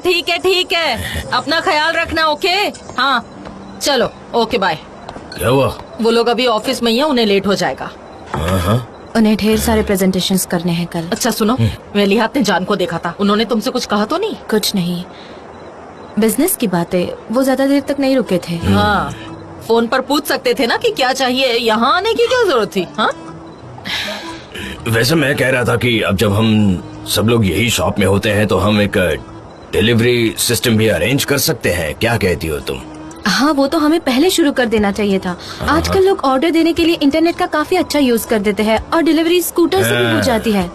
ठीक है, अपना ख्याल रखना। ओके हाँ चलो, ओके बाय। क्या हुआ? वो लोग अभी ऑफिस में ही है, उन्हें लेट हो जाएगा। उन्हें ढेर सारे प्रेजेंटेशंस करने हैं कल। अच्छा सुनो, वेलिहात ने जान को देखा था, उन्होंने तुमसे कुछ कहा तो नहीं? कुछ नहीं, बिजनेस की बातें। वो ज्यादा देर तक नहीं रुके थे। हाँ, फोन पर पूछ सकते थे ना कि क्या चाहिए, यहाँ आने की क्या जरूरत थी? हाँ वैसे मैं कह रहा था कि अब जब हम सब लोग यही शॉप में होते हैं तो हम एक डिलीवरी सिस्टम भी अरेंज कर सकते हैं। क्या कहती हो तुम? हाँ, वो तो हमें पहले शुरू कर देना चाहिए था। आजकल लोग ऑर्डर देने के लिए इंटरनेट का काफी अच्छा यूज कर देते हैं और डिलीवरी स्कूटर से भी हो जाती है।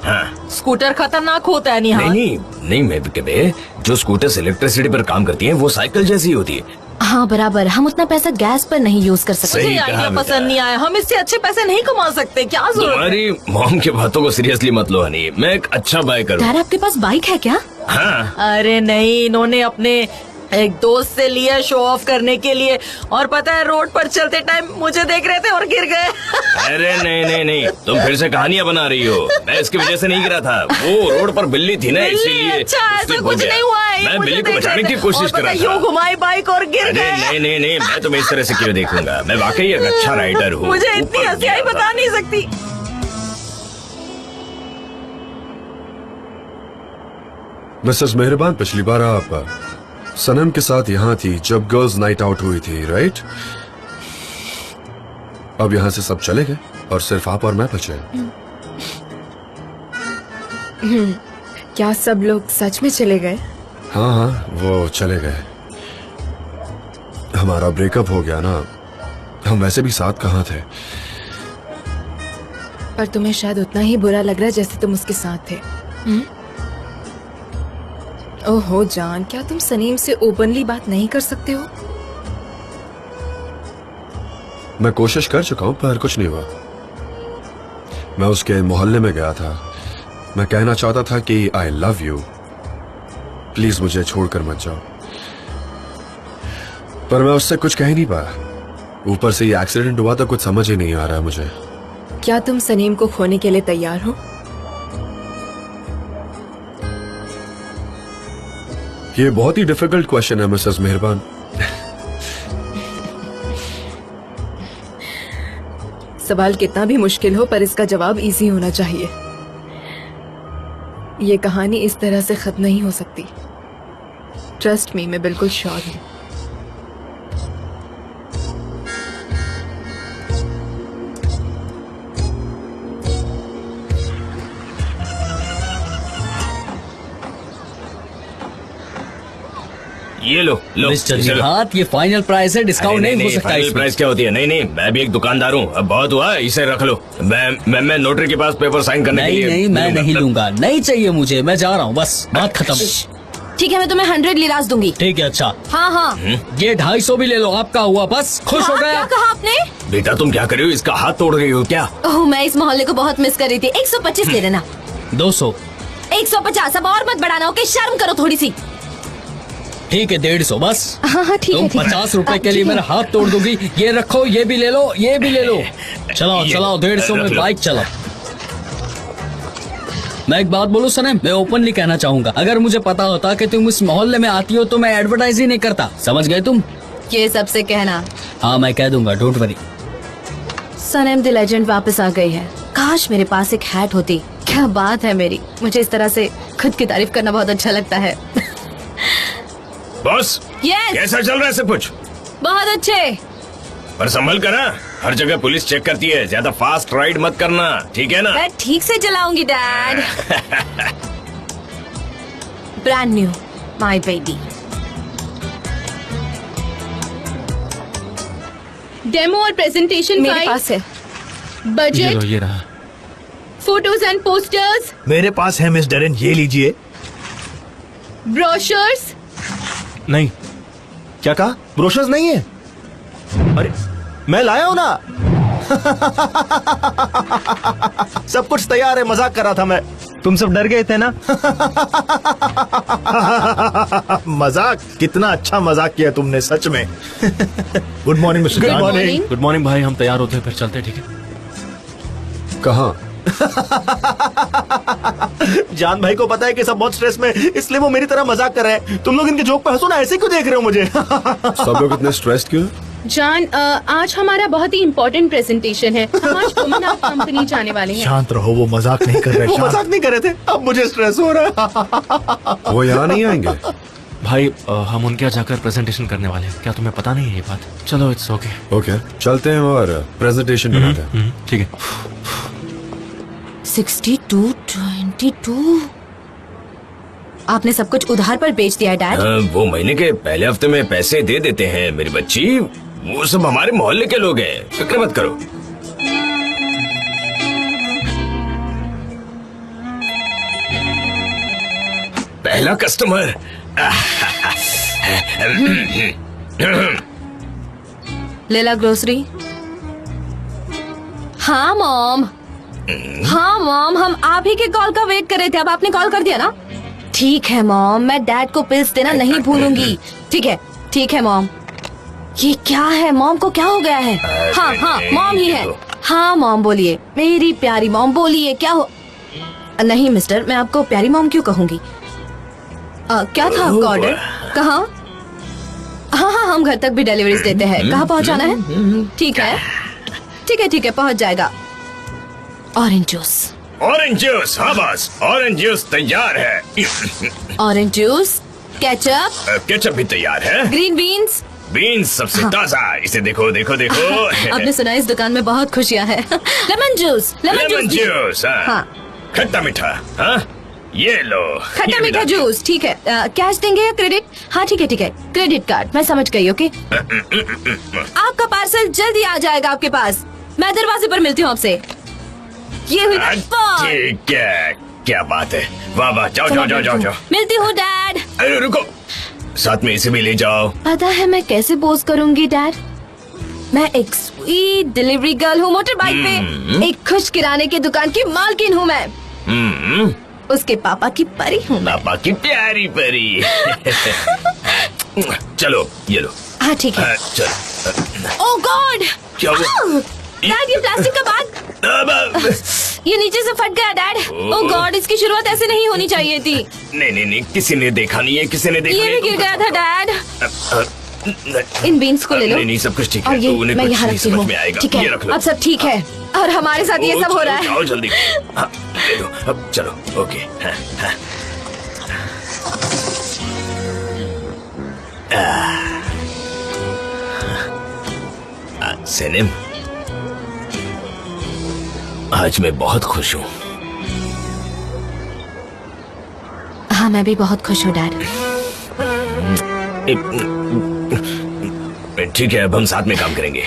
स्कूटर खतरनाक होता है। नहीं मैं भी, जो स्कूटर इलेक्ट्रिसिटी पर काम करती हैं वो साइकिल जैसी होती है। हाँ बराबर, हम उतना पैसा गैस पर नहीं यूज कर सकते। मुझे आइडिया पसंद नहीं आया, हम इससे अच्छे पैसे नहीं कमा सकते। क्या जरूरत? तुम्हारी मॉम की बातों को सीरियसली मत लो हनी, मैं एक अच्छा बाय करूँ। डैड आपके पास बाइक है क्या? हाँ। अरे नहीं, इन्होंने अपने एक दोस्त से लिया शो ऑफ करने के लिए, और पता है रोड पर चलते टाइम मुझे देख रहे थे और गिर गए। अरे नहीं, तुम फिर से कहानियां बना रही हो। मैं इसकी वजह से नहीं गिरा था, वो रोड पर बिल्ली थी ना, इसीलिए। अच्छा ऐसा कुछ नहीं हुआ है, मैं बिल्ली को बचाने की कोशिश कर रहा था। यूं घुमाई बाइक और गिर गए। नहीं, मैं तुम्हें इस तरह से क्यों देखूंगा? मैं वाकई एक अच्छा राइटर हूँ। मुझे इतनी हंसी बता नहीं सकती। मिसेस मेहरबान, पिछली बार आप सनम के साथ यहाँ थी जब गर्ल्स नाइट आउट हुई थी, राइट? अब यहाँ से सब चले गए और सिर्फ आप और मैं बचे। क्या सब लोग सच में चले गए? हाँ, वो चले गए। हमारा ब्रेकअप हो गया ना, हम वैसे भी साथ कहाँ थे। पर तुम्हें शायद उतना ही बुरा लग रहा है जैसे तुम उसके साथ थे। ओहो जान, क्या तुम सनीम से ओपनली बात नहीं कर सकते हो? मैं कोशिश कर चुका हूं पर कुछ नहीं हुआ। मैं उसके मोहल्ले में गया था, मैं कहना चाहता था कि आई लव यू, प्लीज मुझे छोड़कर मत जाओ, पर मैं उससे कुछ कह ही नहीं पाया। ऊपर से ये एक्सीडेंट हुआ तो कुछ समझ ही नहीं आ रहा है मुझे। क्या तुम सनीम को खोने के लिए तैयार हो? ये बहुत ही डिफिकल्ट क्वेश्चन है मिसेस मेहरबान। सवाल कितना भी मुश्किल हो पर इसका जवाब इजी होना चाहिए। ये कहानी इस तरह से खत्म नहीं हो सकती। ट्रस्ट मी, मैं बिल्कुल श्योर हूँ। ये लो मिस्टर निहात, ये फाइनल प्राइस है, डिस्काउंट नहीं हो सकता। फाइनल प्राइस क्या होती है? नहीं, मैं भी एक दुकानदार हूँ। अब बहुत हुआ, इसे रख लो। मैं नोटरी के पास पेपर साइन करने के लिए। नहीं, मैं नहीं लूंगा, नहीं चाहिए मुझे, मैं जा रहा हूँ, बस बात खत्म। ठीक है, मैं तुम्हें 100 लिरास दूंगी। ठीक है, अच्छा। हाँ। ये 250 भी ले लो, आपका हुआ, बस खुश हो गया। क्या कहा आपने? बेटा तुम क्या कर रही हो? इसका हाथ तोड़ रही हो क्या? ओह, मैं इस मोहल्ले को बहुत मिस कर रही थी। 125 ले लेना। 200। 150, अब और मत बढ़ाना। ओके, शर्म करो थोड़ी सी। ठीक है, 150 बस। हाँ ठीक है। तुम 50 रुपए के लिए मेरा हाथ तोड़ दोगी? ये रखो, ये भी ले लो, ये भी ले लो। चलाओ 150 में बाइक चलाओ। मैं एक बात बोलूं सनम, मैं ओपनली कहना चाहूंगा, अगर मुझे पता होता कि तुम इस मोहल्ले में आती हो तो मैं एडवर्टाइज ही नहीं करता। समझ गए तुम? ये सबसे कहना। हाँ, मैं कह दूंगा, don't worry. Sanam the legend वापस आ गई है। काश मेरे पास एक हैट होती। क्या बात है मेरी, मुझे इस तरह से खुद की तारीफ करना बहुत अच्छा लगता है। Boss, Yes! कैसा चल रहा है सब कुछ? बहुत अच्छे। पर संभल कर ना, हर जगह पुलिस चेक करती है, ज्यादा फास्ट राइड मत करना, ठीक है ना? मैं ठीक से चलाऊंगी dad. Brand new, my baby. Demo और प्रेजेंटेशन मेरे पास है। बजट, ये रहा। फोटोज एंड पोस्टर्स, मेरे पास है मिस डरेन, ये लीजिए। ब्रोशर्स। नहीं, क्या कहा? ब्रोशर्स नहीं है? अरे मैं लाया हूं ना। सब कुछ तैयार है, मजाक कर रहा था मैं। तुम सब डर गए थे ना? मजाक, कितना अच्छा मजाक किया तुमने सच में। Good morning mister. Good morning. Good morning भाई, हम तैयार होते हैं, फिर चलते हैं, ठीक है? कहाँ? जान भाई को पता है कि सब बहुत स्ट्रेस में, इसलिए वो मेरी तरह मजाक कर रहे हैं। तुम लोग इनके जोक पे हंसो ना, ऐसे क्यों देख रहे हो मुझे? सब लोग इतने स्ट्रेस्ड क्यों? जान, आज हमारा बहुत ही इम्पोर्टेंट प्रेजेंटेशन है। हम आज वुमेन ऑफ कंपनी जाने वाले हैं। शांत रहो, वो मजाक नहीं कर रहे। वो मजाक नहीं कर रहे थे, अब मुझे स्ट्रेस हो रहा है। वो यहाँ नहीं आएंगे? भाई हम उनके यहाँ जाकर प्रेजेंटेशन करने वाले हैं। क्या तुम्हें पता नहीं है ये बात? चलो इट्स ओके। ओके, चलते हैं और प्रेजेंटेशन बनाते हैं। ठीक है। 6222 आपने सब कुछ उधार पर बेच दिया है डैड? वो महीने के पहले हफ्ते में पैसे दे देते हैं मेरी बच्ची। वो सब हमारे मोहल्ले के लोग हैं, फिक्र मत करो। पहला कस्टमर। लेला ग्रोसरी। हाँ मॉम, हाँ मॉम, हम आप ही के कॉल का वेट कर रहे थे। अब आपने कॉल कर दिया ना? ठीक है मॉम, मैं डैड को पिल्स देना नहीं भूलूंगी। ठीक है, ठीक है मॉम। ये क्या है मॉम, को क्या हो गया है? हाँ हाँ मॉम ही है। हाँ मॉम बोलिए, मेरी प्यारी मॉम बोलिए, क्या हो? नहीं मिस्टर, मैं आपको प्यारी मॉम क्यों कहूंगी? क्या था आपका ऑर्डर? कहाँ? हाँ हाँ, हम घर तक भी डिलीवरीज देते हैं। कहाँ पहुँचाना है? ठीक है ठीक है ठीक है, पहुँच जाएगा। Orange juice. ऑरेंज जूस, हाँ बस, ऑरेंज जूस तैयार है। Orange juice, ketchup. केचप भी तैयार है। Green beans. बीन्स सबसे ताजा, इसे देखो देखो देखो। आपने सुना इस दुकान में बहुत खुशियाँ हैं। लेमन जूस, लेमन जूस, हाँ। खट्टा मीठा, हाँ ये लो। खट्टा मीठा जूस, ठीक है। कैश देंगे या क्रेडिट? हाँ ठीक है, क्रेडिट कार्ड। मैं समझ गई, ओके। आपका पार्सल जल्दी आ जाएगा आपके पास। मैं दरवाजे पर मिलती हूँ आपसे। ये हुई बात। ठीक है, क्या बात है। वाह वाह, जाओ जाओ जाओ जाओ जाओ। मिलती हूँ डैड। अरे रुको, साथ में इसे भी ले जाओ। पता है मैं कैसे पोज करूंगी डैड? मैं एक स्वीट डिलीवरी गर्ल हूँ मोटर बाइक पे। एक खुश किराने की दुकान की मालकिन हूँ मैं। उसके पापा की परी हूँ मैं। पापा की प्यारी परी। चलो ये लो। हाँ ठीक है। चलो। ओह गॉड, क्या हुआ? डैड ये प्लास्टिक का बैग, ये नीचे से फट गया डैड। ओह गॉड, इसकी शुरुआत ऐसे नहीं होनी चाहिए थी। नहीं, किसी ने देखा नहीं है, किसी ने देखा ये भी गिर गया था डैड। इन बीन्स को ले लो। नहीं, सब कुछ ठीक और है। ये उन्हें मैं कुछ यहाँ नहीं रखती समझ हूँ। में आएगा। ठीक ये है, रख लो। अब सब ठीक है और हमारे साथ ये सब हो रहा है। जाओ जल्दी। हाँ, ले लो, अब चलो। ओके। हाँ, हाँ। सनम, आज मैं बहुत खुश हूँ। हाँ मैं भी बहुत खुश हूँ डैड। ठीक है, अब हम साथ में काम करेंगे।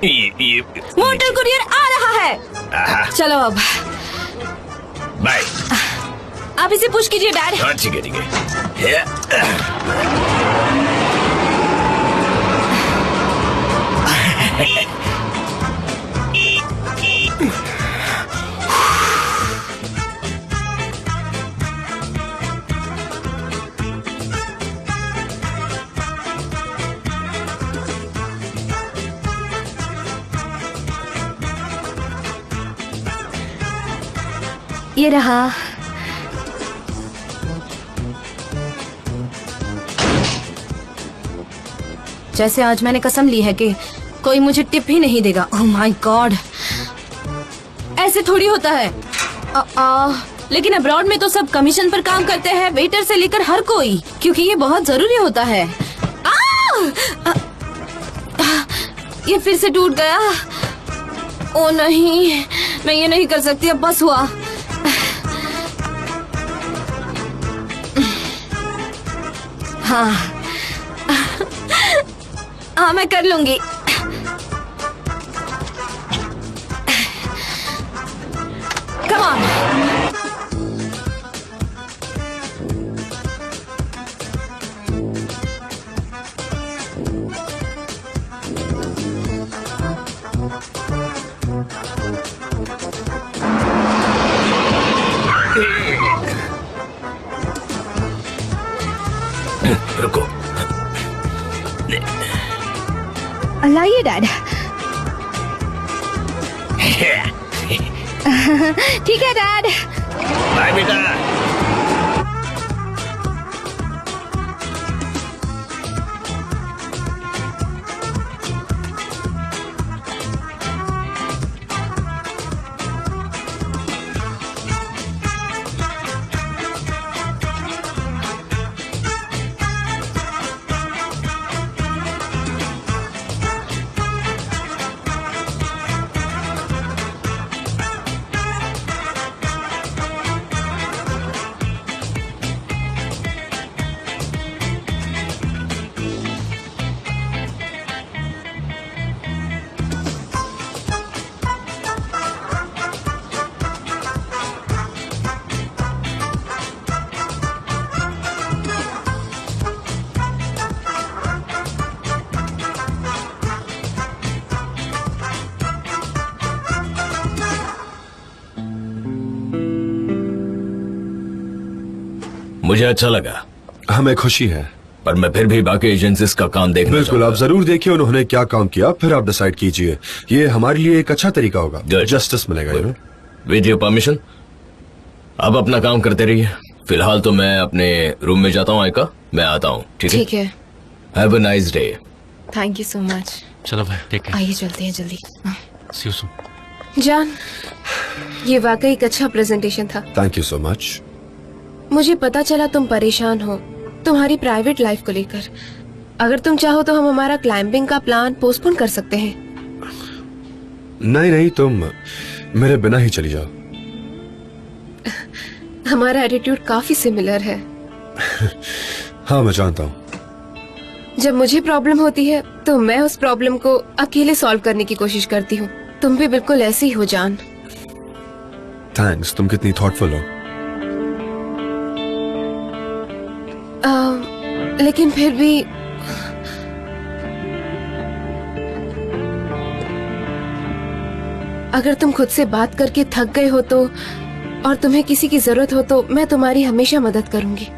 ये मोटर कुरियर आ रहा है। चलो अब बाय। आप इसे पुश कीजिए डैड। हाँ ठीक है, ठीक है। ये रहा। जैसे आज मैंने कसम ली है कि कोई मुझे टिप ही नहीं देगा। ओह माय गॉड, ऐसे थोड़ी होता है। लेकिन अब्रॉड में तो सब कमीशन पर काम करते हैं, वेटर से लेकर हर कोई, क्योंकि ये बहुत जरूरी होता है। ये फिर से टूट गया। ओ नहीं, मैं ये नहीं कर सकती, अब बस हुआ। हाँ हाँ मैं कर लूंगी। Come on. रुको। लाइए डैड। ठीक है डैड। बाय बेटा। मुझे अच्छा लगा। हमें खुशी है, पर मैं फिर भी बाकी एजेंसीज का काम देखना बिल्कुल। चाहूंगा। आप जरूर देखिए उन्होंने क्या काम किया, फिर आप डिसाइड कीजिए। ये हमारे लिए एक अच्छा तरीका होगा, Good. जस्टिस मिलेगा। You know. With your permission, आप अपना काम करते रहिए। फिलहाल तो मैं अपने रूम में जाता हूँ। आयका, मैं आता हूँ। ठीक ठीक है। Have a nice day. Thank you so much. चलो भाई, टेक केयर। आइए चलते हैं जल्दी। सी यू सून। जान, ये वाकई एक अच्छा प्रेजेंटेशन था। Thank you so much. मुझे पता चला तुम परेशान हो तुम्हारी प्राइवेट लाइफ को लेकर। अगर तुम चाहो तो हम हमारा क्लाइंबिंग का प्लान पोस्टपोन कर सकते हैं। नहीं नहीं, तुम मेरे बिना ही चली जाओ। हमारा एटीट्यूड काफी सिमिलर है। हाँ मैं जानता हूँ। जब मुझे प्रॉब्लम होती है तो मैं उस प्रॉब्लम को अकेले सॉल्व करने की कोशिश करती हूँ। तुम भी बिल्कुल ऐसी ही हो जान। थैंक्स, तुम कितनी थॉटफुल हो। लेकिन फिर भी अगर तुम खुद से बात करके थक गए हो तो, और तुम्हें किसी की जरूरत हो तो मैं तुम्हारी हमेशा मदद करूंगी।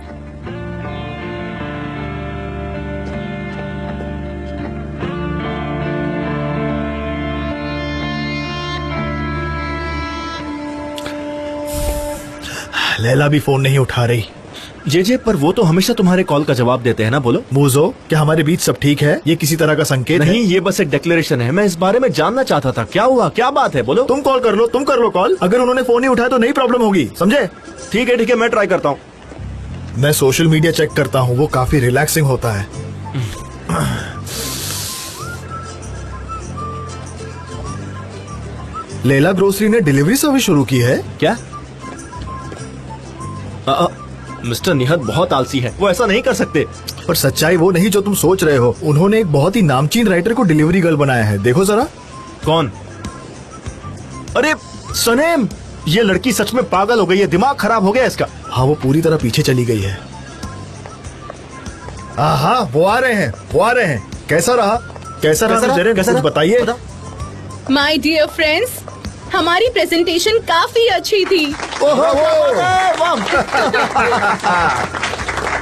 लैला भी फोन नहीं उठा रही। जे पर वो तो हमेशा तुम्हारे कॉल का जवाब देते हैं ना। बोलो मूजो, क्या हमारे बीच सब ठीक है? ये किसी तरह का संकेत नहीं है? ये बस एक डिक्लेरेशन है। मैं इस बारे में जानना चाहता था, क्या हुआ, क्या बात है? बोलो। तुम कॉल कर लो, तुम कर लो कॉल। अगर उन्होंने फोन नहीं उठाया तो नहीं प्रॉब्लम होगी, समझे? ठीक है, मैं ट्राई करता हूँ। मैं सोशल मीडिया चेक करता हूँ, वो काफी रिलैक्सिंग होता है। लैला ग्रोसरी ने डिलीवरी सर्विस शुरू की है क्या? मिस्टर निहत बहुत आलसी है, वो ऐसा नहीं कर सकते। पर सच्चाई वो नहीं जो तुम सोच रहे हो। उन्होंने एक बहुत ही नामचीन राइटर को डिलीवरी गर्ल बनाया है। देखो जरा। कौन? अरे सनेम, ये लड़की सच में पागल हो गई है, दिमाग खराब हो गया इसका। हाँ, वो पूरी तरह पीछे चली गई है। हाँ, वो आ रहे हैं। कैसा रहा? कुछ बताइए। माय डियर फ्रेंड्स, हमारी प्रेजेंटेशन काफी अच्छी थी।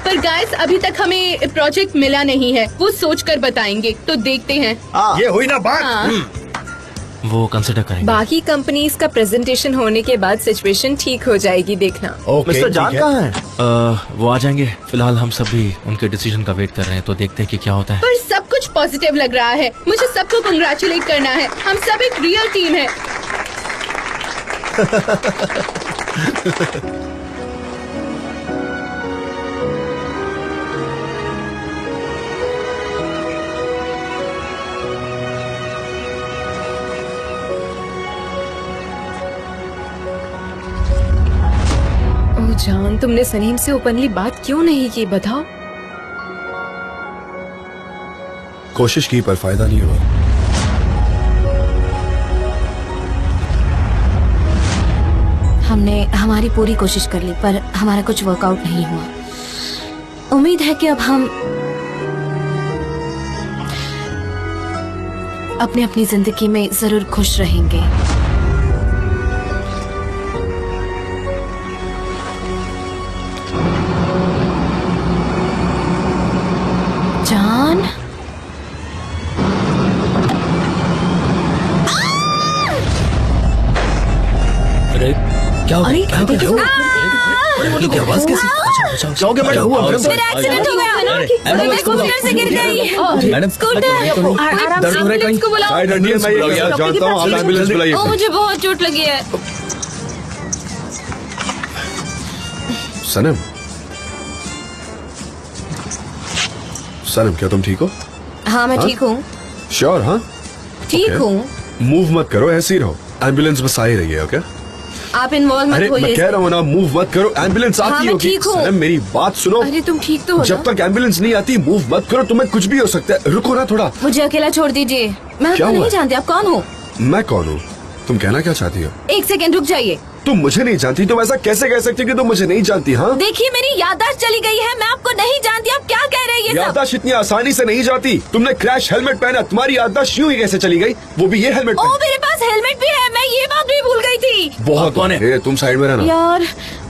पर गाइस, अभी तक हमें प्रोजेक्ट मिला नहीं है, वो सोचकर बताएंगे, तो देखते हैं। ये हुई ना बात। वो कंसिडर करेंगे। बाकी कंपनीज का प्रेजेंटेशन होने के बाद सिचुएशन ठीक हो जाएगी, देखना। मिस्टर जान कहाँ है? वो आ जाएंगे। फिलहाल हम सब भी उनके डिसीजन का वेट कर रहे हैं, तो देखते हैं कि क्या होता है। पर सब कुछ पॉजिटिव लग रहा है। मुझे सबको कंग्रेचुलेट करना है। हम सब एक रियल टीम है। ओह जान, तुमने सनीम से ओपनली बात क्यों नहीं की, बताओ। कोशिश की पर फायदा नहीं हुआ। हमने हमारी पूरी कोशिश कर ली पर हमारा कुछ वर्कआउट नहीं हुआ। उम्मीद है कि अब हम अपनी अपनी जिंदगी में जरूर खुश रहेंगे। जान, क्या हो गया? क्या हो गया? क्या आवाज कैसी? क्या मैडम? मेरा एक्सीडेंट हो गया। मैं स्कूटर से गिर गई। मैडम स्कूटर आराम से एम्बुलेंस को बुलाओ। साइड हटिए, मैं ये जानता हूँ, आप एम्बुलेंस बुलाइए। ओ, मुझे बहुत चोट लगी है। सनम, सनम क्या तुम ठीक हो? हाँ मैं ठीक हूँ, श्योर? हाँ ठीक हूँ। मूव मत करो, ऐसे ही रहो, एम्बुलेंस बस आ ही रही है। ओके आप इन्वॉल्व मत अरे मैं होइए। कह रहा हूँ ना, मूव मत करो, एम्बुलेंस आती मैं होगी। ठीक हूँ। सनम मेरी बात सुनो, अरे तुम ठीक तो हो जब ना? तक एम्बुलेंस नहीं आती मूव मत करो, तुम्हें कुछ भी हो सकता है। रुको ना थोड़ा। मुझे अकेला छोड़ दीजिए, मैं क्या आपको हुआ? नहीं जानती, आप कौन हो? मैं कौन हूँ? तुम कहना क्या चाहती हो? एक सेकंड रुक जाइए। तुम मुझे नहीं जानती, तुम ऐसा कैसे कह सकती हो कि तुम मुझे नहीं जानती? हाँ देखिए मेरी याददाश्त चली गई है, मैं आपको नहीं जानती। आप क्या कह रहे हैं ये सब? याददाश्त इतनी आसानी से नहीं जाती। तुमने क्रैश हेलमेट पहना, तुम्हारी याददाश्त यूं ही कैसे चली गई? वो भी ये हेलमेट ओ मेरे पास हेलमेट भी है, मैं ये बात भी भूल गई थी। बहुत कौन है? तुम साइड में रहना। यार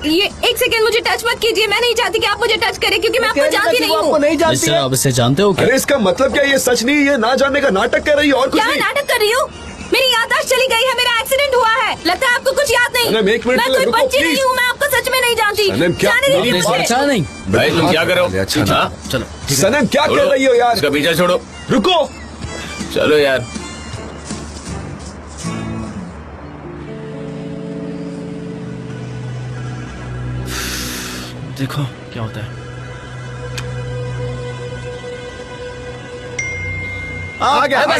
ये एक सेकंड मुझे टच मत कीजिए, मैं नहीं चाहती कि आप मुझे टच करें क्योंकि मैं आपको जानती नहीं हूँ। मिस्टर, आप इसे जानते हो क्या? अरे इसका मतलब क्या? ये सच नहीं, ये ना जानने का नाटक कर रही है और कुछ क्या मैं नहीं। नाटक कर रही हूँ? मेरी याददाश्त चली गई है, मेरा एक्सीडेंट हुआ है। लगता है आपको कुछ याद नहीं। सनम, एक मिनट मैं के लिए कोई रुको, बच्ची नहीं प्लीज। हूँ, मैं आपको सच में नहीं जानती। सनम, क्या? जाने दीजिए आपने इसे मुझे। अच्छा नहीं। भाई तुम क्या कर रहे हो? अच्छा हाँ? चलो सनम क्या कर रही हो यार? इसका पीछा छोड़ो, रुको। चलो यार। देखो क्या होता है। आ गया, अरे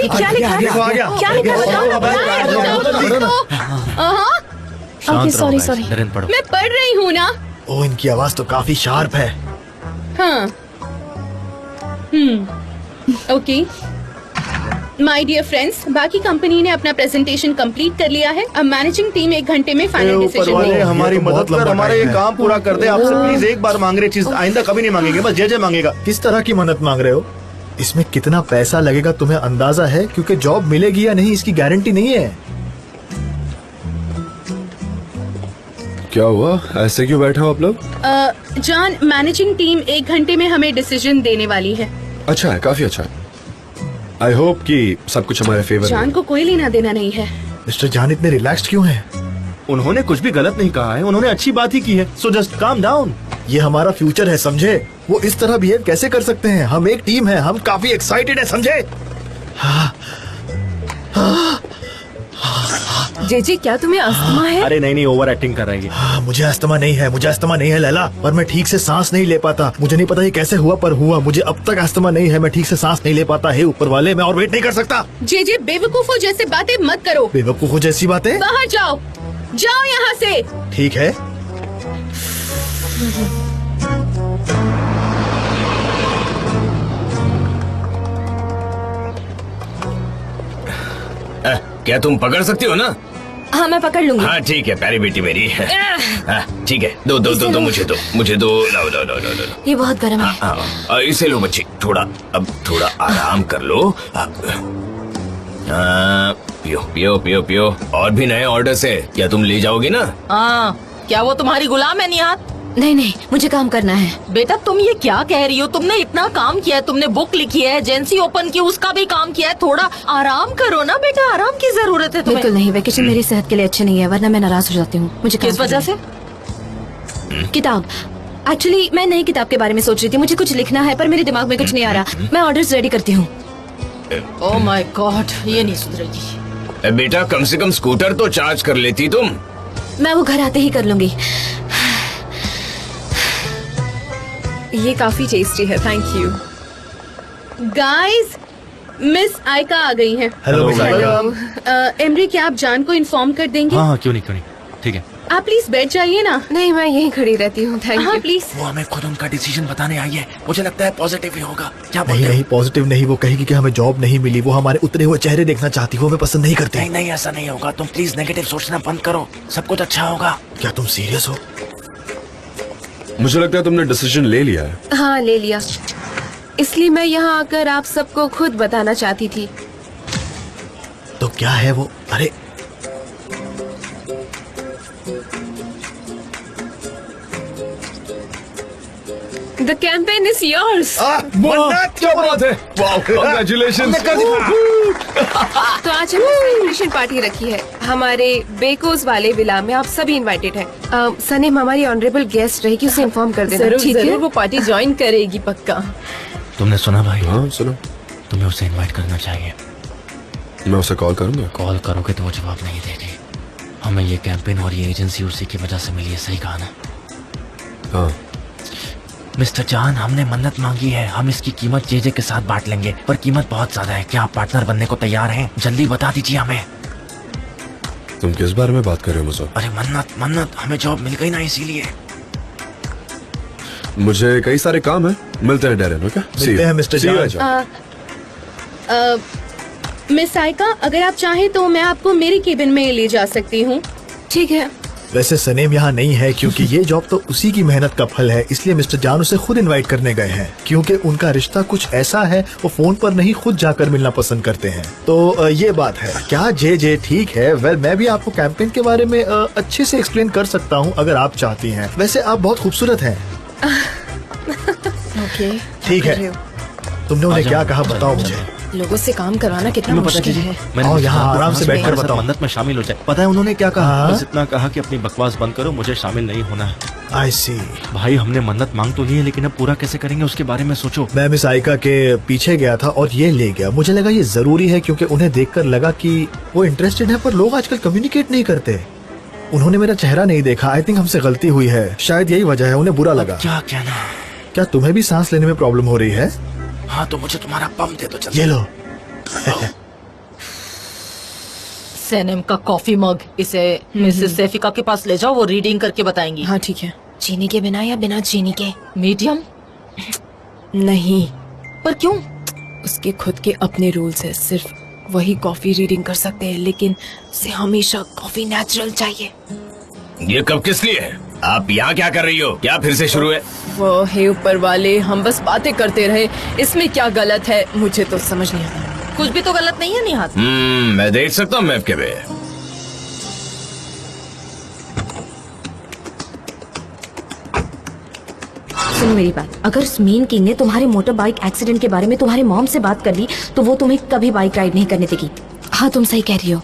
क्या लिखा है? देखो, आ गया। क्या लिखा है बताओ? शांत sorry, रहो, sorry. नरेंद्र पढ़ो। मैं पढ़ रही हूँ ना। ओ इनकी आवाज तो काफी शार्प है। हाँ। ओके। माय डियर फ्रेंड्स, बाकी कंपनी ने अपना प्रेजेंटेशन कंप्लीट कर लिया है। अब मैनेजिंग टीम 1 घंटे में फाइनल ऊपर डिसीजन वाले लेगी। हमारी ये तो बहुत मदद कर, लंबा हमारा ये टाइम है। काम पूरा कर दे। आपसे प्लीज एक बार मांग रहे चीज, आइंदा कभी नहीं मांगेंगे, बस जय मांगेगा। किस तरह की मदद मांग रहे हो? इसमें कितना पैसा लगेगा तुम्हें अंदाजा है? क्योंकि जॉब मिलेगी या नहीं इसकी गारंटी नहीं है। क्या हुआ? ऐसे क्यों बैठे हो आप लोग? जॉन, मैनेजिंग टीम 1 घंटे में हमें डिसीजन देने वाली है। अच्छा है, काफी अच्छा है। आई होप कि सब कुछ हमारे फेवर जॉन में। को कोई लेना देना नहीं है। मिस्टर जान इतने रिलैक्स्ड क्यों हैं? उन्होंने कुछ भी गलत नहीं कहा है, उन्होंने अच्छी बात ही की है। So just calm down. ये हमारा फ्यूचर है, समझे? वो इस तरह बिहेव कैसे कर सकते हैं? हम एक टीम है, हम काफी एक्साइटेड है, समझे? जेजे क्या तुम्हें अस्थमा है? अरे नहीं, ओवर एक्टिंग कर रही है। हाँ, मुझे अस्थमा नहीं है, मुझे अस्थमा नहीं है लैला, पर मैं ठीक से सांस नहीं ले पाता। मुझे नहीं पता ये कैसे हुआ, पर हुआ। मुझे अब तक अस्थमा नहीं है, मैं ठीक से सांस नहीं ले पाता। हे ऊपर वाले, मैं और वेट नहीं कर सकता। जे बेवकूफों जैसे बातें मत करो। बेवकूफों जैसी बातें? बाहर जाओ, जाओ यहाँ से। ठीक है। क्या तुम पकड़ सकती हो ना? हाँ मैं पकड़ लूंगी। हाँ ठीक है, प्यारी बेटी मेरी। हाँ, ठीक है, दो मुझे दो। लो लो लो लो लो। ये बहुत गर्म है। इसे लो बच्ची, अब थोड़ा आराम कर लो। पियो पियो पियो पियो। और भी नए ऑर्डर्स है, क्या तुम ले जाओगी ना? हाँ, क्या वो तुम्हारी गुलाम है निहार? नहीं नहीं, मुझे काम करना है। बेटा तुम ये क्या कह रही हो? तुमने इतना काम किया है, तुमने बुक लिखी है, एजेंसी ओपन की, उसका भी काम किया है। थोड़ा आराम करो ना बेटा, आराम की जरूरत है तुम्हें। बिल्कुल नहीं, वेकेशन मेरी सेहत के लिए अच्छे नहीं है, वरना मैं नाराज हो जाती हूँ। मुझे काम किस वजह करना से? है। किताब, एक्चुअली मैं नई किताब के बारे में सोच रही थी। मुझे कुछ लिखना है पर मेरे दिमाग में कुछ नहीं आ रहा। मैं ऑर्डर्स रेडी करती हूँ। ओह माय गॉड, ये नहीं सुधरेगी। बेटा कम से कम स्कूटर तो चार्ज कर लेती तुम। मैं वो घर आते ही कर लूंगी। ये काफी टेस्टी है, थैंक यू। गाइस, मिस आयका आ गई हैं। Hello miss आयका। एमरी, क्या आप जान को इन्फॉर्म कर देंगे? हाँ क्यों नहीं, ठीक है। आप प्लीज बैठ जाइए ना। नहीं, मैं यहीं खड़ी रहती हूँ, थैंक हाँ यू। प्लीज। वो हमें खुद उनका डिसीजन बताने आई है, मुझे लगता है पॉजिटिव ही होगा। क्या नहीं बोलते हो? नहीं, पॉजिटिव नहीं। वो कहेगी कि हमें जॉब नहीं मिली। वो हमारे उतरे हुए चेहरे देखना चाहती है, वो हमें पसंद नहीं करती। नहीं नहीं, ऐसा नहीं होगा। तुम प्लीज नेगेटिव सोचना बंद करो, सब कुछ अच्छा होगा। क्या तुम सीरियस हो? मुझे लगता है तुमने डिसीजन ले लिया है। हाँ ले लिया, इसलिए मैं यहाँ आकर आप सबको खुद बताना चाहती थी। तो क्या है वो? अरे द कैंपेन इज योर्स। क्या बात है, कांग्रेचुलेशन। तो आज हमने सेलिब्रेशन पार्टी रखी है हमारे बेकोस वाले विला में। आप सभी इनवाइटेड हैं। सनीम हमारी ऑनरेबल गेस्ट रहेगी, उसे इन्फॉर्म कर देना। जरूर ठीक है? जरूर वो पार्टी ज्वाइन करेगी पक्का। तुमने सुना भाई? हाँ सुनो, तुम्हें उसे इनवाइट करना चाहिए। मैं उसे कॉल करूंगा। कॉल करोगे तो वो जवाब नहीं देगी। हमें ये कैंपेन और ये एजेंसी उसी की वजह से मिली है, सही कहा ना? हाँ मिस्टर जान, हमने मन्नत मांगी है, हम इसकी कीमत जेजे के साथ बांट लेंगे, पर कीमत बहुत ज्यादा है। क्या आप पार्टनर बनने को तैयार हैं? जल्दी बता दीजिए हमें। तुम किस बारे में बात कर रहे हो मुझे? अरे मन्नत, हमें जॉब मिल गई ना, इसीलिए। मुझे कई सारे काम है, मिलते हैं डैरेन। ओके, मिलते हैं मिस्टर जान। मिस साइका, अगर आप चाहें तो मैं आपको मेरी केबिन में ले जा सकती हूँ। ठीक है। वैसे सनेम यहाँ नहीं है क्योंकि ये जॉब तो उसी की मेहनत का फल है, इसलिए मिस्टर जान उसे खुद इनवाइट करने गए हैं। क्योंकि उनका रिश्ता कुछ ऐसा है, वो फोन पर नहीं खुद जाकर मिलना पसंद करते हैं। तो ये बात है। क्या जे ठीक है? वेल, मैं भी आपको कैंपेन के बारे में अच्छे से एक्सप्लेन कर सकता हूँ अगर आप चाहती हैं। वैसे आप बहुत खूबसूरत हैं। ओके, ठीक है, तुमने उन्हें क्या कहा बताओ मुझे। लोगों से काम करवाना कितना तुम्हें पता मुश्किल चीज़ है। आओ यहाँ आराम से बैठकर बताओ। मन्नत में शामिल हो जाए। पता है उन्होंने क्या कहा? बस इतना कहा कि अपनी बकवास बंद करो, मुझे शामिल नहीं होना है। आई सी। भाई हमने मन्नत मांग तो ली है, लेकिन अब पूरा कैसे करेंगे उसके बारे में सोचो। मैं मिस आइका के पीछे गया था और ये ले गया। मुझे लगा ये जरूरी है क्योंकि उन्हें देखकर लगा कि वो इंटरेस्टेड है, पर लोग आजकल कम्युनिकेट नहीं करते। उन्होंने मेरा चेहरा नहीं देखा। आई थिंक हमसे गलती हुई है, शायद यही वजह है, उन्हें बुरा लगा। क्या कहना? क्या तुम्हें भी सांस लेने में प्रॉब्लम हो रही है? हाँ तो मुझे तुम्हारा पम दे दो जल्दी। ये लो। सनेम का कॉफी मग, इसे मिसेस सेफिका के पास ले जाओ, वो रीडिंग करके बताएंगी। हाँ ठीक है। चीनी के बिना या बिना चीनी के? मीडियम? नहीं, पर क्यों? उसके खुद के अपने रूल्स है। सिर्फ वही कॉफी रीडिंग कर सकते हैं, लेकिन उसे हमेशा कॉफी नेचुरल चाहिए। ये कब किस लिए है? आप यहाँ क्या कर रही हो? क्या फिर से शुरू है? वो हे ऊपर वाले, हम बस बातें करते रहे, इसमें क्या गलत है? मुझे तो समझ नहीं आता। कुछ भी तो गलत नहीं है निहात। मैं देख सकता हूँ मैप के पे। सुन मेरी बात, अगर स्मीन किंग ने तुम्हारे मोटर बाइक एक्सीडेंट के बारे में तुम्हारे मॉम से बात कर ली तो वो तुम्हें कभी बाइक राइड नहीं करने देगी। हाँ तुम सही कह रही हो।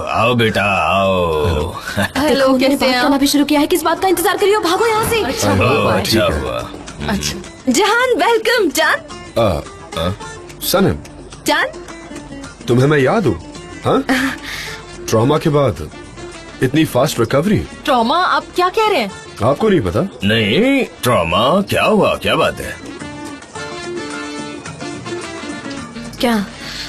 आओ बेटा आओ। हेलो, उन्होंने बात करना भी शुरू किया है। किस बात का इंतजार कर रही हो? भागो यहाँ से। अच्छा अच्छा हुआ। अच्छा जहान, वेलकम। जान, सनम, जान, तुम्हें मैं याद हूँ? हाँ, ट्रॉमा के बाद इतनी फास्ट रिकवरी। ट्रॉमा? आप क्या कह रहे हैं? आपको नहीं पता? नहीं, ट्रॉमा क्या हुआ? क्या बात है? क्या?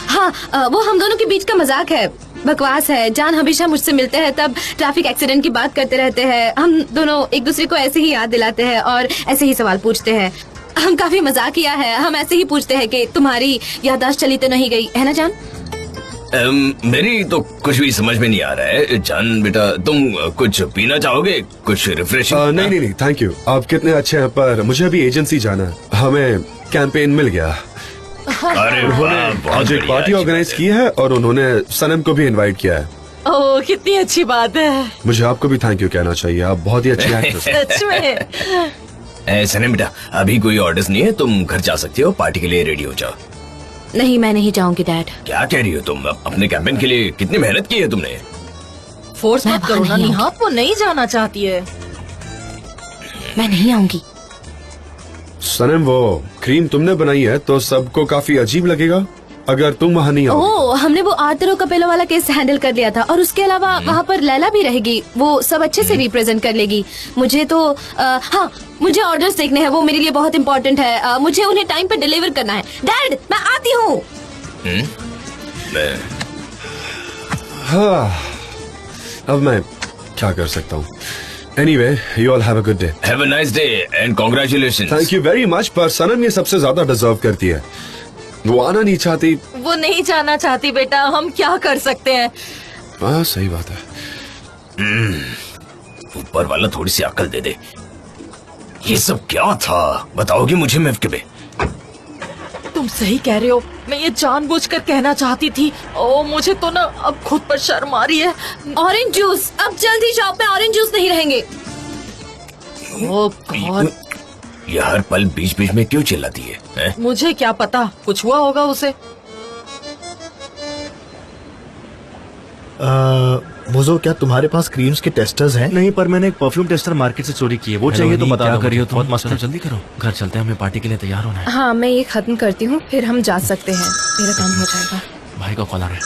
हाँ, वो हम दोनों के बीच का मजाक है, बकवास है। जान हमेशा मुझसे मिलते हैं तब ट्रैफिक एक्सीडेंट की बात करते रहते हैं। हम दोनों एक दूसरे को ऐसे ही याद दिलाते हैं और ऐसे ही सवाल पूछते हैं। हम काफी मजाकिया है। हम ऐसे ही पूछते हैं कि तुम्हारी याददाश्त चली तो नहीं गई है ना जान? मेरी तो कुछ भी समझ में नहीं आ रहा है। जान बेटा, तुम कुछ पीना चाहोगे? कुछ रिफ्रेशिंग? नहीं, थैंक यू। आप कितने अच्छे हैं, पर मुझे अभी एजेंसी जाना है। हमें कैंपेन मिल गया। अरे वाह, बहुत आज एक बढ़िया, पार्टी अच्छी ऑर्गेनाइज बात की है और उन्होंने सनम को भी इनवाइट किया है। ओह, कितनी अच्छी बात है। मुझे आपको भी थैंक यू कहना चाहिए, आप बहुत ही अच्छी एक्ट्रेस हैं। सच में। सनम बेटा, अभी कोई ऑर्डर्स नहीं है, तुम घर जा सकती हो। पार्टी के लिए रेडी हो जाओ। नहीं, मैं नहीं जाऊंगी डैड। क्या कह रही हो तुम? अपने कैंपेन के लिए कितनी मेहनत की है तुमने? फोर्स मैं मत करो ना वहाँ नहीं निहात, वो नहीं जाना चाहती है। मैं नहीं आऊंगी। सनम, वो क्रीम तुमने बनाई है तो सबको काफी अजीब लगेगा अगर तुम वहाँ नहीं आओ। ओह, हमने वो आर्तरो कपेलो वाला केस हैंडल कर लिया था और उसके अलावा वहाँ पर लैला भी रहेगी। वो सब अच्छे से रिप्रेजेंट कर लेगी। मुझे तो हाँ, मुझे ऑर्डर्स देखने हैं, वो मेरे लिए बहुत इम्पोर्टेंट है। मुझे उन्हें टाइम पर डिलीवर करना है। डैड, मैं आती हूँ। हाँ, अब मैं क्या कर सकता हूँ? Anyway, you all have a good day. Have a nice day and congratulations. Thank you very much, पर सनम ये सबसे ज्यादा डिजर्व करती है। वो आना नहीं चाहती। वो नहीं जाना चाहती बेटा, हम क्या कर सकते हैं? हाँ, सही बात है। ऊपर वाला थोड़ी सी अकल दे दे। ये सब क्या था? बताओगे मुझे मैफ पे? तुम सही कह रहे हो, मैं ये जानबूझकर कहना चाहती थी। ओ, मुझे तो ना अब खुद पर शर्म आ रही है। ऑरेंज जूस, अब जल्दी शॉप में ऑरेंज जूस नहीं रहेंगे। ओ गॉड। ये हर पल बीच बीच में क्यों चिल्लाती है? मुझे क्या पता, कुछ हुआ होगा उसे। मुझो, क्या तुम्हारे पास क्रीम्स के टेस्टर्स हैं? नहीं, पर मैंने एक परफ्यूम टेस्टर मार्केट से चोरी की है, वो चाहिए तो बता क्या दो। करियो तुम? बहुत मस्त है। जल्दी करो, घर चलते हैं, हमें पार्टी के लिए तैयार होना है। हाँ, मैं ये खत्म करती हूँ, फिर हम जा सकते हैं, मेरा काम हो जाएगा। भाई का कॉल आ रहा है।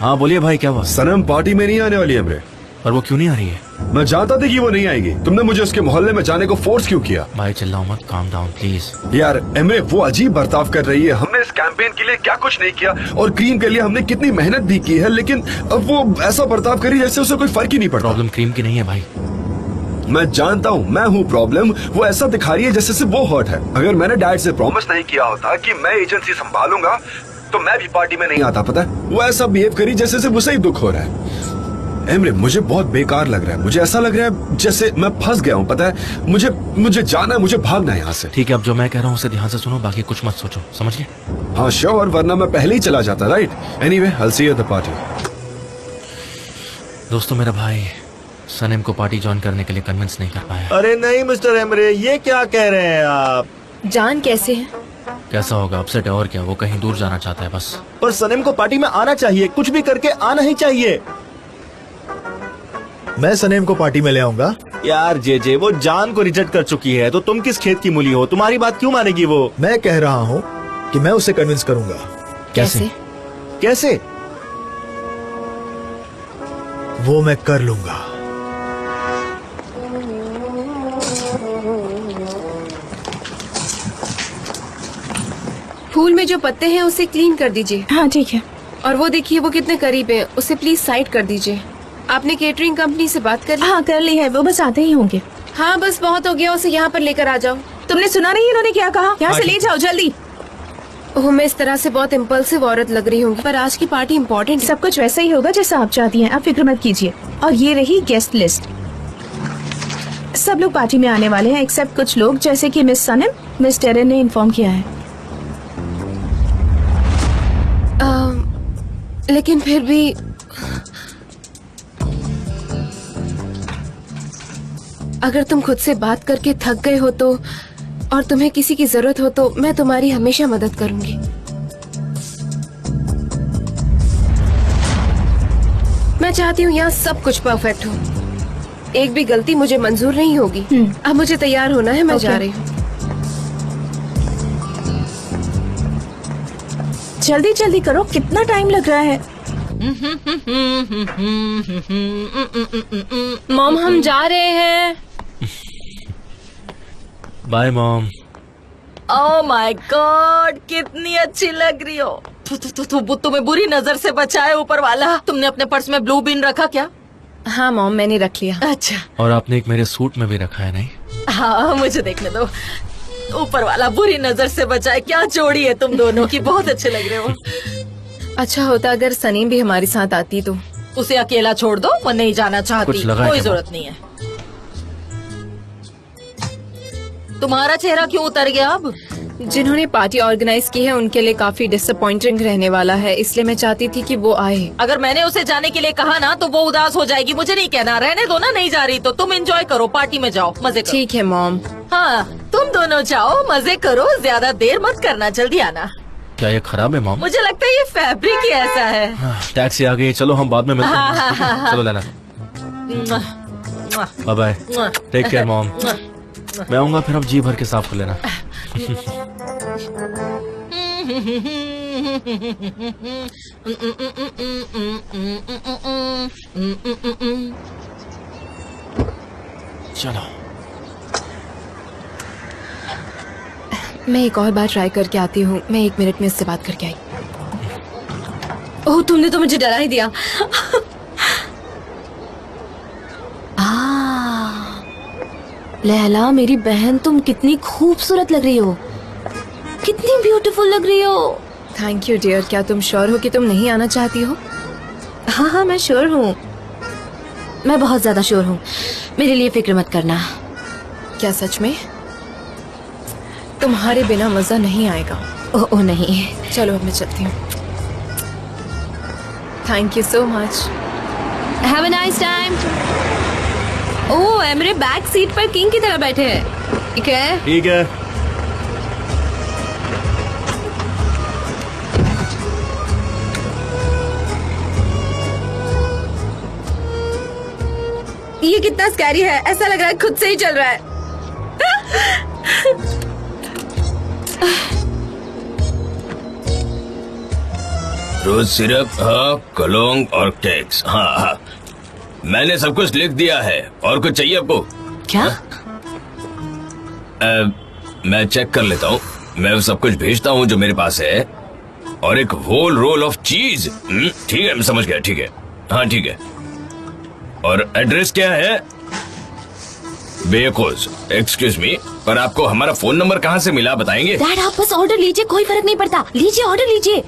हाँ बोलिए भाई, क्या हुआ? सनम पार्टी में नहीं आने वाली है मेरे। पर वो क्यों नहीं आ रही है? मैं जानता था कि वो नहीं आएगी। तुमने मुझे उसके मोहल्ले में जाने को फोर्स क्यों किया? भाई चिल्लाओ मत, काम डाउन प्लीज। यार एमरे, वो अजीब बर्ताव कर रही है। हमने इस कैंपेन के लिए क्या कुछ नहीं किया और क्रीम के लिए हमने कितनी मेहनत भी की है, लेकिन अब वो ऐसा बर्ताव करी जैसे उसे कोई फर्क ही नहीं पड़ता। प्रॉब्लम क्रीम की नहीं है भाई। मैं जानता हूँ, मैं हूँ प्रॉब्लम। वो ऐसा दिखा रही है जैसे से वो हर्ट है। अगर मैंने डैड से प्रॉमिस नहीं किया होता कि मैं एजेंसी संभालूंगा तो मैं भी पार्टी में नहीं आता। पता है, वो ऐसा बिहेव करी जैसे से उसे ही दुख हो रहा है। एमरे, मुझे बहुत बेकार लग रहा है। मुझे ऐसा लग रहा है जैसे मैं फंस गया हूँ। पता है, मुझे जाना है, मुझे भागना है यहाँ से। ठीक है, अब जो मैं कह रहा हूँ उसे ध्यान से सुनो, बाकी कुछ मत सोचो, समझ गए? हाँ श्योर, वरना मैं पहले ही चला जाता। Right. Anyway, I will see you at the party. दोस्तों, मेरा भाई सनम को पार्टी ज्वाइन करने के लिए कन्विंस नहीं कर पाया। अरे नहीं मिस्टर एमरे, ये क्या कह रहे हैं आप? जान कैसे है? कैसा होगा, अपसेट है और क्या। वो कहीं दूर जाना चाहता है बस। पर सनम को पार्टी में आना चाहिए, कुछ भी करके आना ही चाहिए। मैं सनेम को पार्टी में ले आऊंगा। यार जे वो जान को रिजेक्ट कर चुकी है, तो तुम किस खेत की मूली हो? तुम्हारी बात क्यों मानेगी वो? मैं कह रहा हूँ कि मैं उसे कन्विंस करूंगा। कैसे? कैसे? वो मैं कर लूंगा। फूल में जो पत्ते हैं उसे क्लीन कर दीजिए। हाँ ठीक है। और वो देखिए वो कितने करीब है, उसे प्लीज साइड कर दीजिए। आपने केटरिंग कंपनी से बात कर ली? हाँ कर ली है, वो बस आते ही होंगे। हाँ बस बहुत हो गया, उसे यहाँ पर लेकर आ जाओ। तुमने सुना नहीं इन्होंने क्या कहा? यहाँ से ले जाओ जल्दी। ओह, मैं इस तरह से बहुत इम्पल्सिव औरत लग रही हूँ, पर आज की पार्टी इम्पोर्टेंट। सब कुछ वैसा ही होगा जैसा आप चाहती हैं, आप फिक्र मत कीजिए। और ये रही गेस्ट लिस्ट। सब लोग पार्टी में आने वाले हैं एक्सेप्ट कुछ लोग, जैसे कि मिस सनम। मिस टेरन ने इन्फॉर्म किया है। लेकिन फिर भी अगर तुम खुद से बात करके थक गए हो तो, और तुम्हें किसी की जरूरत हो तो मैं तुम्हारी हमेशा मदद करूंगी। मैं चाहती हूँ यहाँ सब कुछ परफेक्ट हो, एक भी गलती मुझे मंजूर नहीं होगी। अब मुझे तैयार होना है, मैं जा रही हूँ। जल्दी जल्दी करो, कितना टाइम लग रहा है। मॉम हम जा रहे हैं। Bye mom. Oh my god, कितनी अच्छी लग रही हो। तुम्हें बुरी नजर से बचाए ऊपर वाला। तुमने अपने पर्स में ब्लू बीन रखा क्या? हाँ मॉम, मैंने रख लिया। अच्छा। और आपने एक मेरे सूट में भी रखा है नहीं? हाँ मुझे देखने दो। ऊपर वाला बुरी नजर से बचाए। क्या जोड़ी है तुम दोनों की, बहुत अच्छे लग रहे हो। अच्छा होता अगर सनीम भी हमारे साथ आती तो। उसे अकेला छोड़ दो, वो नहीं जाना चाहती। कुछ लगा है कोई क्या? जरूरत नहीं है। तुम्हारा चेहरा क्यों उतर गया अब? जिन्होंने पार्टी ऑर्गेनाइज की है उनके लिए काफी डिसअपॉइंटिंग रहने वाला है, इसलिए मैं चाहती थी कि वो आए। अगर मैंने उसे जाने के लिए कहा ना तो वो उदास हो जाएगी। मुझे नहीं कहना, रहने दो ना, नहीं जा रही तो तुम एंजॉय करो, पार्टी में जाओ, मजे करो। ठीक है मॉम। हाँ तुम दोनों जाओ, मजे करो, ज्यादा देर मत करना, जल्दी आना। क्या ये खराब है मॉम? मुझे लगता है ये फैब्रिक ही ऐसा है। टैक्सी आ गई, चलो हम बाद में मिलते हैं। चलो Laila, bye bye, take care mom. मैं आऊंगा फिर, अब जी भर के साफ कर लेना। चलो मैं एक और बार ट्राई करके आती हूँ, मैं 1 मिनट में इससे बात करके आई। ओह तुमने तो मुझे डरा ही दिया। लैला मेरी बहन, तुम कितनी खूबसूरत लग रही हो, कितनी ब्यूटीफुल लग रही हो। Thank you dear. क्या तुम श्योर हो कि तुम नहीं आना चाहती हो? हाँ हाँ मैं श्योर हूँ, मैं बहुत ज्यादा श्योर हूँ। मेरे लिए फिक्र मत करना। क्या सच में? तुम्हारे बिना मजा नहीं आएगा। ओह नहीं। चलो अब मैं चलती हूँ। Thank you so much. Have a nice time. Oh Emre back seat पर किंग की तरह बैठे हैं। ठीक है। ठीक है। ये कितना स्कैरी है, ऐसा लग रहा है खुद से ही चल रहा है। रोज सिरप, हाँ, कलोंग और टैक्स। हाँ हाँ, मैंने सब कुछ लिख दिया है। और कुछ चाहिए आपको? क्या? मैं चेक कर लेता हूँ। मैं सब कुछ भेजता हूँ जो मेरे पास है। और एक होल रोल ऑफ चीज। ठीक है, मैं समझ गया। ठीक है, हाँ ठीक है। और एड्रेस क्या है? बेकोज, एक्सक्यूज मी, पर आपको हमारा फोन नंबर कहाँ से मिला, बताएंगे? डैड आप बस ऑर्डर लीजिए, कोई फर्क नहीं पड़ता। लीजिए, ऑर्डर लीजिए।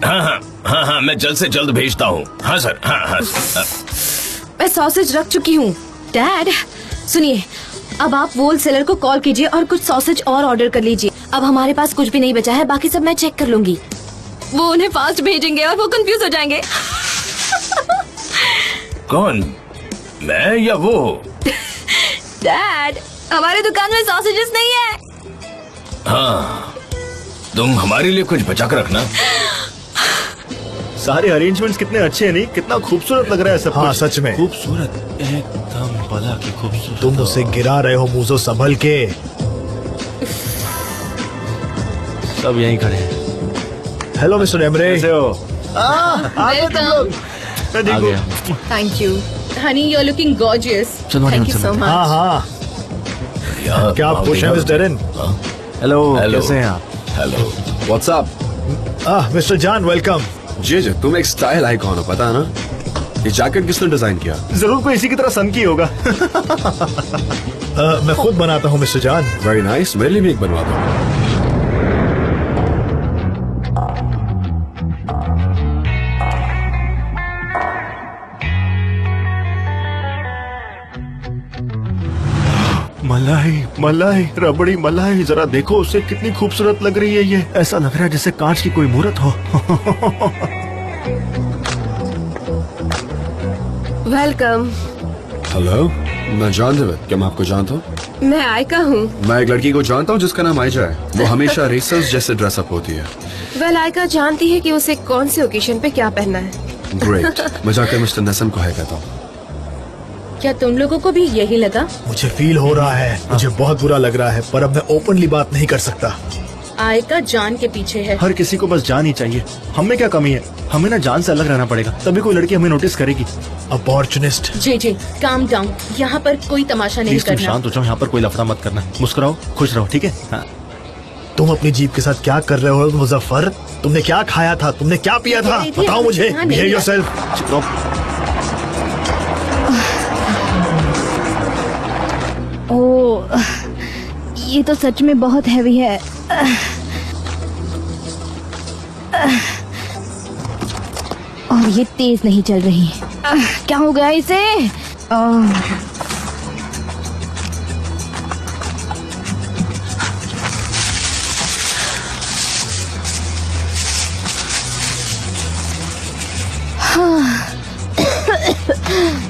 हाँ हाँ हाँ हाँ, मैं जल्द से जल्द भेजता हूँ। हाँ सर, हाँ हाँ। मैं सॉसेज रख चुकी हूँ। डैड सुनिए, अब आप वोल सेलर को कॉल कीजिए और कुछ सॉसेज और ऑर्डर कर लीजिए। अब हमारे पास कुछ भी नहीं बचा है, बाकी सब मैं चेक कर लूंगी। वो उन्हें फास्ट भेजेंगे और वो कंफ्यूज हो जाएंगे। कौन, मैं या वो? डैड हमारी दुकान में सॉसेजेस नहीं है। हाँ, तुम हमारे लिए कुछ बचा कर रखना। सारे अरेंजमेंट्स कितने अच्छे हैं, नहीं? कितना खूबसूरत लग रहा है सब हाँ, कुछ। सच में खूबसूरत, एकदम बला की खूबसूरत। तुम उसे गिरा रहे हो मूजो, संभल के। सब यहीं खड़े हैं। Hello mister Emre. कैसे हो? आ गए तुम लोग। मैं ठीक हूँ। Thank you honey, you are looking gorgeous. Thank you so much. हाँ हाँ, यार, क्या आप खुश हैं मिस डेरेन? Hello, hello. कैसे हैं आप? हेलो। What's up? मिस्टर जान, वेलकम। जे तुम एक स्टाइल आइकॉन हो, पता है ना? ये जैकेट किसने डिजाइन किया? जरूर कोई इसी की तरह सन की होगा। मैं खुद बनाता हूँ मिस्टर जान। वेरी नाइस, मेरे लिए भी एक बनवा दो। मलाई मलाई, रबड़ी मलाई, जरा देखो उसे, कितनी खूबसूरत लग रही है ये। ऐसा लग रहा है जैसे कांच की कोई मूर्त हो। वेलकम। हेलो, मैं जॉन डेविड। क्या मैं आपको जानता हूँ? मैं आयका हूँ। मैं एक लड़की को जानता हूँ जिसका नाम आयजा है। वो हमेशा रेसर्स जैसे ड्रेसअप होती है। वेल आयका जानती है कि उसे कौन से ओकेशन पे क्या पहनना है। ग्रेट। मैं जाकर मिस्टर नसम को है कहता हूँ। क्या तुम लोगों को भी यही लगा? मुझे फील हो रहा है, मुझे बहुत बुरा लग रहा है, पर अब मैं ओपनली बात नहीं कर सकता। आयका जान के पीछे है। हर किसी को बस जान ही चाहिए। हमें क्या कमी है? हमें ना जान से अलग रहना पड़ेगा, तभी कोई लड़की हमें नोटिस करेगी। अपॉर्चुनिस्ट। जे काम डाउन, यहाँ पर कोई तमाशा नहीं प्लीज तुम करना। शांत हो जाओ, यहाँ पर कोई लफड़ा मत करना। मुस्कुराओ, खुश रहो, ठीक है? हाँ। तुम अपनी जीप के साथ क्या कर रहे हो मुजफ्फर? तुमने क्या खाया था, तुमने क्या पिया था? नहीं थी, बताओ मुझे। हाँ, नहीं बिहेव है। योरसेल्फ। चुप रहो। ओह, ये तो सच में बहुत हैवी है। और ये तेज नहीं चल रही। क्या हो गया इसे?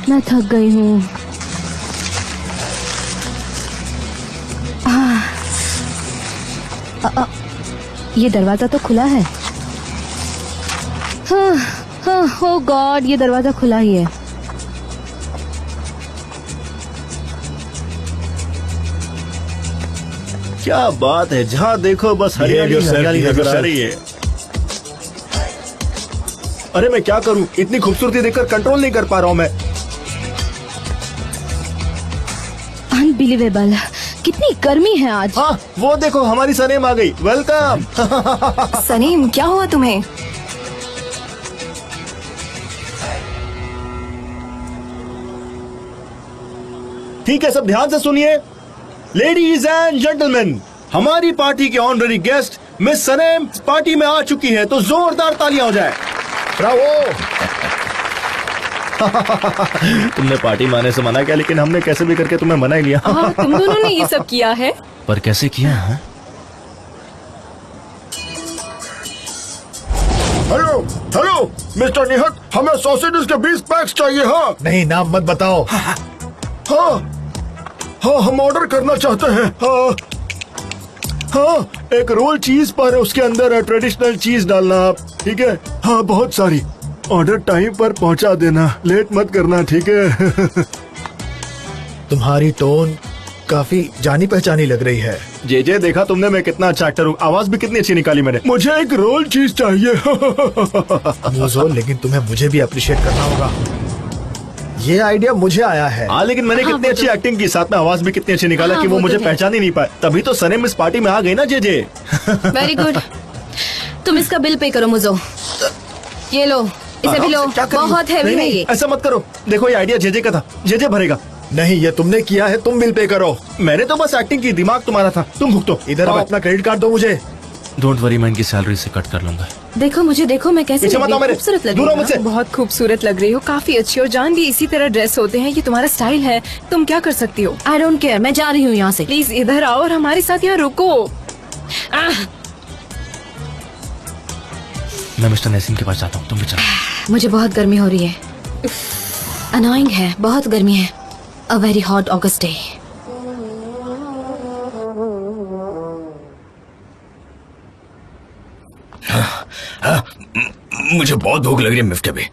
मैं थक गई हूँ। ये दरवाजा तो खुला है। ओह गॉड, ये दरवाजा खुला ही है। क्या बात है, जहाँ देखो बस हरियाली Behave yourself, हरियाली behave नजर आ yourself. रही है। अरे मैं क्या करूँ, इतनी खूबसूरती देखकर कंट्रोल नहीं कर पा रहा हूँ मैं। अनबिलीवेबल, कितनी गर्मी है आज। हाँ, वो देखो हमारी सनेम आ गई। वेलकम। सनीम, क्या हुआ तुम्हें? ठीक है, सब ध्यान से सुनिए। लेडीज एंड जेंटलमैन, हमारी पार्टी के ऑनररी गेस्ट मिस सनेम पार्टी में आ चुकी है, तो जोरदार तालियां हो जाए। ब्रावो। तुमने पार्टी में आने से मना किया, लेकिन हमने कैसे भी करके तुम्हें मना ही लिया। हाँ, तुम दोनों ने ये सब किया है। पर कैसे किया है? हेलो हेलो मिस्टर निहट, हमें सॉसेजेस के 20 पैक्स चाहिए। हाँ नहीं, नाम मत बताओ। हाँ हाँ हम ऑर्डर करना चाहते हैं। हाँ हाँ, एक रोल चीज पर उसके अंदर ट्रेडिशनल चीज डालना आप, ठीक है? हाँ बहुत सारी। ऑर्डर टाइम पर पहुंचा देना, लेट मत करना, ठीक है? तुम्हारी टोन काफी जानी पहचानी लग रही है। जे देखा तुमने मैं कितना अच्छा एक्टर हूँ, आवाज भी कितनी अच्छी निकाली मैंने। मुझे एक रोल चीज चाहिए। मुझो, लेकिन तुम्हें मुझे भी अप्रिशिएट करना होगा। ये आइडिया मुझे आया है। हाँ लेकिन मैंने कितनी अच्छी एक्टिंग की, साथ में आवाज भी कितनी अच्छी निकाला कि वो मुझे पहचान ही नहीं पाए। तभी तो सनेम इस पार्टी में आ गई ना जे। Very good. तुम इसका बिल पे करो मुझो। ये लो, इसे भी लो, बहुत हैवी है ये। ऐसा मत करो, देखो ये आइडिया जे का था, जे भरेगा। नहीं, ये तुमने किया है, तुम बिल पे करो। मैंने तो बस एक्टिंग की, दिमाग तुम्हारा था, तुम भुगतो। इधर अपना क्रेडिट कार्ड दो मुझे। डोंट वरी, मैं इनकी सैलरी से कट कर लूंगा। देखो मुझे, देखो मैं कैसे पीछे मत आओ मेरे, खूबसूरत लग दूर रही हो मुझसे। बहुत खूबसूरत लग रही हो, काफी अच्छी। और जान भी इसी तरह ड्रेस होते हैं, ये तुम्हारा स्टाइल है, तुम क्या कर सकती हो? आई डोंट केयर, मैं जा रही हूँ यहाँ से। प्लीज इधर आओ और हमारे साथ यहाँ रुको। मैं मिस्टर नसीम के पास जाता हूँ, तुम भी चलो। मुझे बहुत गर्मी हो रही है, अनोइंग है, बहुत गर्मी है। A very hot August day. मुझे बहुत भूख लग रही है मिफ्टे भी।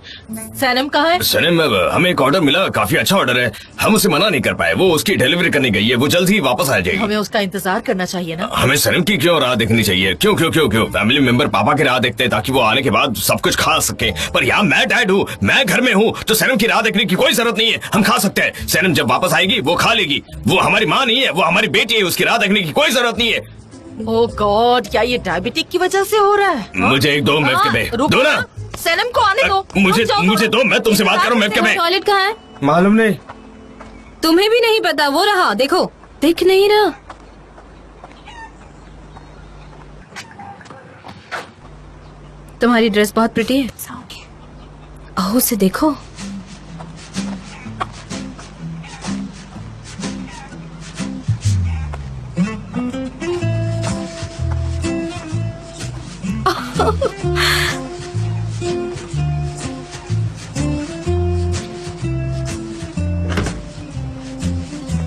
सनम कहाँ है? सनम, हमें एक ऑर्डर मिला, काफी अच्छा ऑर्डर है, हम उसे मना नहीं कर पाए। वो उसकी डिलीवरी करने गई है, वो जल्द ही वापस आ जाएगी। हमें उसका इंतजार करना चाहिए ना। हमें सनम की क्यों राह देखनी चाहिए? क्यों क्यों क्यों क्यों? फैमिली मेंबर पापा की राह देखते हैं ताकि वो आने के बाद सब कुछ खा सके, पर यहाँ मैं डैड हूँ, मैं घर में हूँ, तो सनम की राह देखने की कोई जरूरत नहीं है। हम खा सकते हैं, सनम जब वापस आएगी वो खा लेगी। वो हमारी माँ नहीं है, वो हमारी बेटी है, उसकी राह देखने की कोई जरूरत नहीं है। ओह गॉड, क्या ये डायबिटिक की वजह से हो रहा है? मुझे एक दो मिनट के रुको दो ना। सनम को आने दो। मुझे दो, मैं तुमसे बात करूँ मिफ्टे में। टॉयलेट कहाँ है? मालूम नहीं। तुम्हें भी नहीं पता? वो रहा, देखो, दिख नहीं रहा। तुम्हारी ड्रेस बहुत प्रिटी है। ओह, उसे देखो।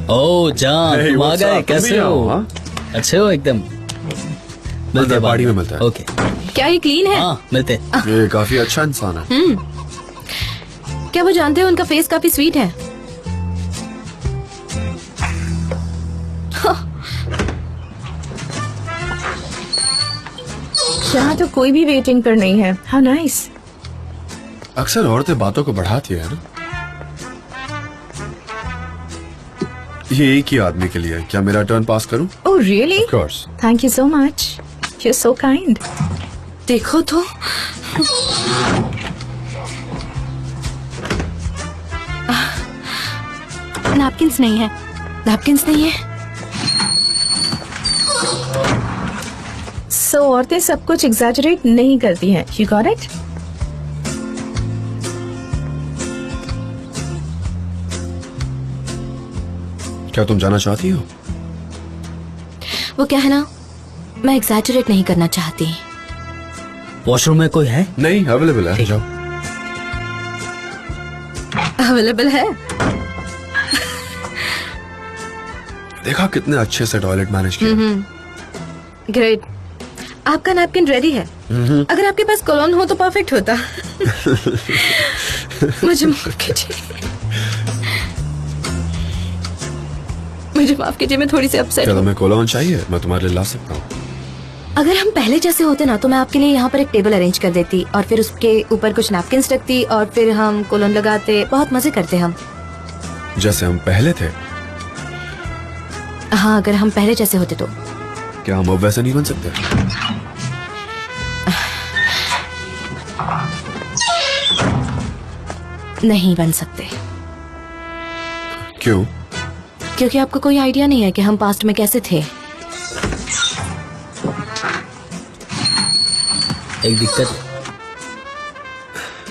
ओ जान, Hey, तुम आ what's गए, up? कैसे तुम भी हो? आओ, हाँ? अच्छे हो एकदम। मिलते हैं पार्टी में मिलता है। ओके, क्या ये क्लीन है? हाँ मिलते हैं। ये काफी अच्छा इंसान है। क्या वो जानते हो उनका फेस काफी स्वीट है? यहाँ तो कोई भी वेटिंग पर नहीं है। How nice. अक्सर औरतें बातों को बढ़ाती है ना। ये एक ही आदमी के लिए है। क्या मेरा टर्न पास करूं? Oh really? Of course. Thank you so much, you are so kind. देखो तो, नैपकिंस नहीं है, नैपकिंस नहीं है। सो औरतें सब कुछ एग्जैजरेट नहीं करती हैं। You got it? क्या तुम जाना चाहती हो? वो क्या है ना, मैं एग्जैजरेट नहीं करना चाहती। वॉशरूम में कोई है? नहीं, अवेलेबल है, जाओ। अवेलेबल है। देखा कितने अच्छे से टॉयलेट मैनेज किया। ग्रेट। आपका नैपकिन रेडी है। अगर आपके पास कोलोन हो तो परफेक्ट होता। मुझे माफ कीजिए, मुझे माफ कीजिए, मैं थोड़ी सी अपसेट क्या हूँ। तुम्हें कोलोन चाहिए? मैं तुम्हारे लिए ला सकता हूँ। अगर हम पहले जैसे होते ना तो मैं आपके लिए यहाँ पर एक टेबल अरेंज कर देती और फिर उसके ऊपर कुछ नैपकिन्स रखती और फिर हम कोलोन लगाते, बहुत मजे करते हम। जैसे हम पहले थे। हाँ, अगर हम पहले जैसे होते तो। क्या हम अब वैसे नहीं बन सकते? नहीं बन सकते। क्यों? क्योंकि आपको कोई आइडिया नहीं है कि हम पास्ट में कैसे थे। एक दिक्कत,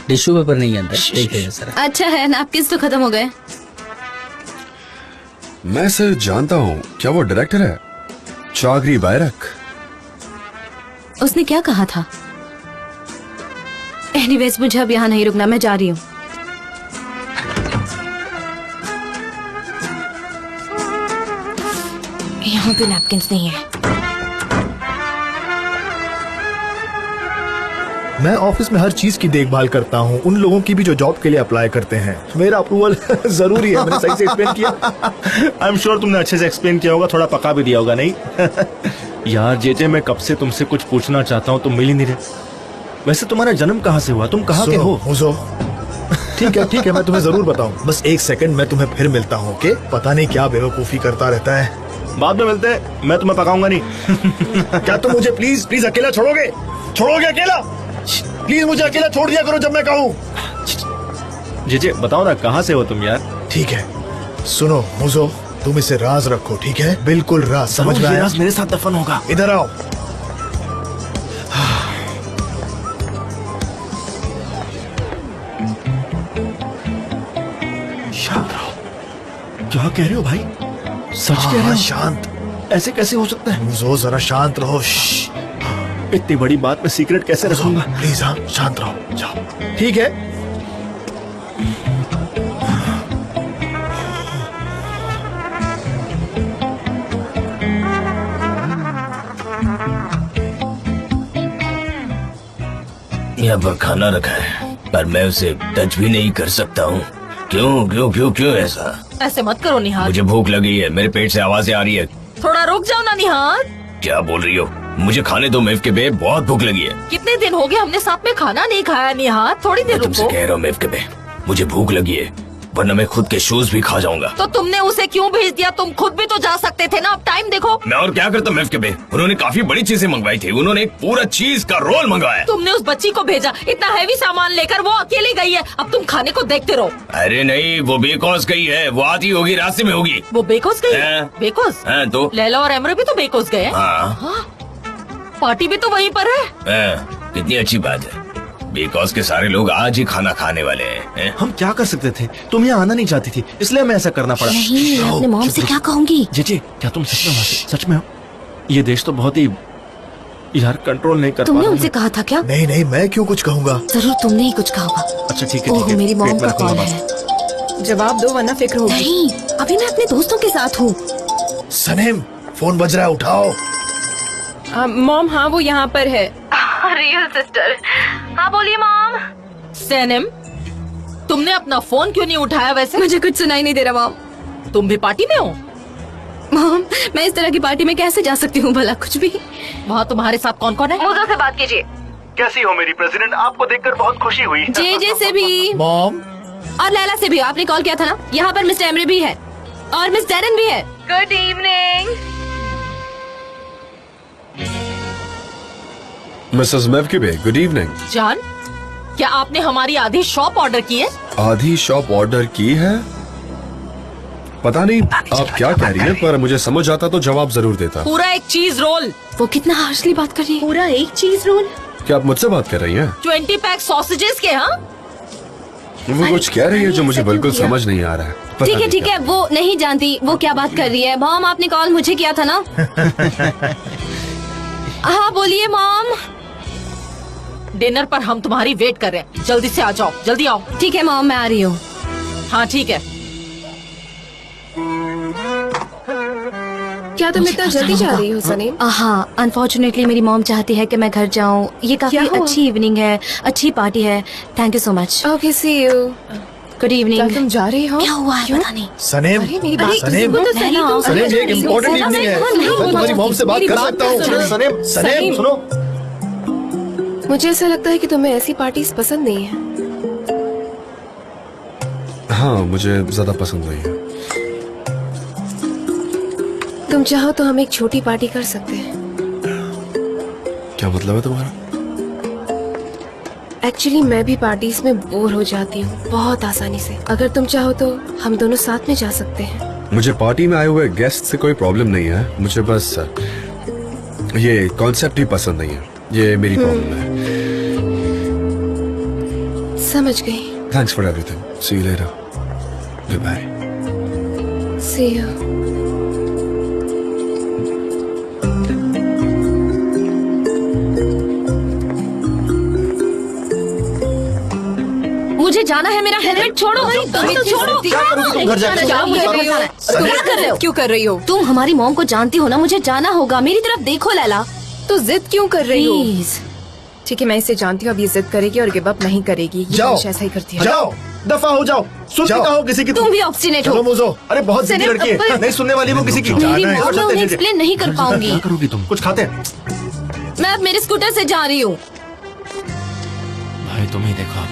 टिश्यू पेपर नहीं है अंदर, देखिए सर। अच्छा है, नैपकिन्स तो खत्म हो गए। मैं सर जानता हूँ, क्या वो डायरेक्टर है? चागरी बैरक। उसने क्या कहा था? एनीवेज, मुझे अब यहाँ नहीं रुकना, मैं जा रही हूँ। यहाँ पे नैपकिन्स नहीं है। मैं ऑफिस में हर चीज की देखभाल करता हूँ, उन लोगों की भी जो जॉब के लिए अप्लाई करते हैं। मेरा अप्रूवल जरूरी है। मैंने सही से एक्सप्लेन किया? आई एम श्योर तुमने अच्छे से एक्सप्लेन किया होगा, थोड़ा पका भी दिया होगा, नहीं? यार जेजे, मैं कब से तुमसे कुछ पूछना चाहता हूँ, तुम मिल ही नहीं रहे। वैसे तुम्हारा जन्म कहाँ से हुआ? तुम कहाँ के हो? मुझो ठीक है, मैं तुम्हें जरूर बताऊँ। बस एक सेकंड, मैं तुम्हें फिर मिलता हूँ। ओके? पता नहीं क्या बेवकूफी करता रहता है। बाद में मिलते हैं, मैं तुम्हें पकाऊंगा नहीं। क्या तुम मुझे प्लीज अकेला छोड़ोगे? अकेला? प्लीज मुझे अकेला छोड़ दिया करो जब मैं कहूँ। जीजे बताओ ना, कहाँ से हो तुम यार? ठीक है, सुनो मुझो, तुम इसे राज रखो, ठीक है? बिल्कुल राज, समझ में आया? राज मेरे साथ दफन होगा। इधर आओ। शांत रहो। क्या कह रहे हो भाई? सच कह रहे हो? शांत। ऐसे कैसे हो सकता है? मुझो जरा शांत रहो। इतनी बड़ी बात में सीक्रेट कैसे रखूंगा? प्लीज हाँ, शांत रहो, जाओ। ठीक है। यहाँ पर खाना रखा है, पर मैं उसे टच भी नहीं कर सकता हूँ। क्यों ऐसा? ऐसे मत करो निहाल। मुझे भूख लगी है, मेरे पेट से आवाजें आ रही है। थोड़ा रुक जाओ ना निहाल। क्या बोल रही हो? मुझे खाने दो मेव के बे, बहुत भूख लगी है। कितने दिन हो गए हमने साथ में खाना नहीं खाया निहाल, थोड़ी देर तुमसे रुको। कह रहा हूँ मेव के बे, मुझे भूख लगी है, वरना मैं खुद के शूज भी खा जाऊंगा। तो तुमने उसे क्यों भेज दिया? तुम खुद भी तो जा सकते थे ना। अब टाइम देखो। मैं और क्या करता मेव के बे, उन्होंने काफी बड़ी चीजें मंगवाई थी। उन्होंने एक पूरा चीज का रोल मंगवाया। तुमने उस बच्ची को भेजा, इतना हैवी सामान लेकर वो अकेली गई है। अब तुम खाने को देखते रहो। अरे नहीं, वो बेकॉज गई है, वो आती होगी, रास्ते में होगी। वो बेकोस गई? हाँ। बेकोस? हाँ, तो लैला और एमरे भी तो बेकोस गए। हाँ। पार्टी भी तो वहीं पर है। कितनी अच्छी बात है, बिकॉज के सारे लोग आज ही खाना खाने वाले हैं। हम क्या कर सकते थे? तुम यहाँ आना नहीं चाहती थी, इसलिए हमें ऐसा करना पड़ा। नहीं, मैं अपने मॉम से क्या कहूँगी? जीजी, क्या तुम सच में हो? ये देश तो बहुत ही यार कंट्रोल नहीं कर पा रहा। तुमने उनसे कहा था क्या? नहीं, मैं क्यों कुछ कहूँगा? जरूर तुमने ही कुछ कहा होगा। अच्छा ठीक है। ओह, मेरी मॉम का कॉल है। जवाब दो वरना फिक्र होगी। नहीं, अभी मैं अपने दोस्तों के साथ हूँ। सनेम, फोन बज रहा है, उठाओ। मॉम, हाँ वो यहाँ पर है। Real sister. हाँ बोलिए मॉम। सैनम, तुमने अपना फोन क्यों नहीं उठाया? वैसे मुझे कुछ सुनाई नहीं दे रहा मॉम। तुम भी पार्टी में हो? मॉम, मैं इस तरह की पार्टी में कैसे जा सकती हूँ भला? कुछ भी। वहाँ तुम्हारे साथ कौन कौन है? मुझे से बात कीजिए। कैसी हो मेरी प्रेसिडेंट? आपको देखकर बहुत खुशी हुई। जे से भी, मॉम और लैला से भी। आपने कॉल किया था ना? यहाँ पर मिस्टर एमरे भी है और मिस डैरन भी है। Good evening. मिसेस मेव की बे, गुड इवनिंग। जान, क्या आपने हमारी आधी शॉप ऑर्डर की है? आधी शॉप ऑर्डर की है? पता नहीं आप क्या कह रही हैं, पर मुझे समझ आता तो जवाब जरूर देता। पूरा एक चीज रोल। वो कितना हार्शली बात कर रही है। पूरा एक चीज रोल? क्या आप मुझसे बात कर रही हैं? 20 पैक सॉसेजेस के। हाँ, वो कुछ कह रही है जो मुझे बिल्कुल समझ नहीं आ रहा है। पता नहीं ठीक क्या। है, वो नहीं जानती वो क्या बात कर रही है। मॉम, आपने कॉल मुझे किया था ना? हाँ बोलिए मॉम। डिनर पर हम तुम्हारी वेट कर रहे हैं, जल्दी से आ जाओ, जल्दी आओ। ठीक है मॉम, मैं आ रही हूँ। हाँ ठीक है। क्या तुम इतना जल्दी जा रही हो सनीम? हाँ, अनफॉर्चुनेटली मेरी मॉम चाहती है कि मैं घर जाऊँ। ये काफी क्या हुआ? अच्छी इवनिंग है, अच्छी पार्टी है। Thank you so much. Okay, see you. Good evening. तुम जा रही हो? क्या हुआ है पता नहीं। सनेम, अरे मेरी बात सनेम, सुनो तो सही। तुम सनेम, ये एक इम्पोर्टेंट इवनिंग है। मैं तुम्हारी मॉम से बात कर सकता हूँ। सनेम, सनेम। सुनो। मुझे ऐसा लगता है कि तुम्हें ऐसी पार्टीज पसंद नहीं है। हाँ, मुझे ज्यादा पसंद नहीं है। तुम चाहो तो हम एक छोटी पार्टी कर सकते हैं। क्या मतलब है तुम्हारा? एक्चुअली मैं भी पार्टीज में बोर हो जाती हूँ बहुत आसानी से। अगर तुम चाहो तो हम दोनों साथ में जा सकते हैं। मुझे पार्टी में आए हुए गेस्ट से कोई प्रॉब्लम नहीं है, मुझे बस ये कॉन्सेप्ट ही पसंद नहीं है। ये मेरी प्रॉब्लम है। समझ गई। Thanks for everything. See you later. Goodbye. See you. वो मुझे जाना है, मेरा हेलमेट छोड़ो। छोड़ो। क्या करोगी तुम घर जाके? क्या मुझे नहीं जाना है? तुम क्या कर रहे हो? क्यों कर रही हो? तुम हमारी मॉम को जानती हो ना, मुझे जाना होगा। मेरी तरफ देखो लैला, तो जिद क्यों कर रही हो? प्लीज। ठीक है, मैं इसे जानती हूँ, अब ये जिद करेगी और गिव अप नहीं करेगी। ये जाओ। हमेशा ऐसा ही करती है। जाओ, दफा हो जाओ। सुन के कहो किसी की। तुम भी ऑब्स्टिनेट हो। चलो मुझो, अरे बहुत जिद्दी सनम, लड़की है, नहीं सुनने वाली वो किसी की। मेरी जाना है, मॉम, मैं चलते उन्हें हैं, एक्सप्लेन नहीं कर पाऊंगी। क्या करोगी तुम? कुछ खाते हैं? मैं अब मेरे स्कूटर से जा रही हूँ। भाई तुम ही देखो अब।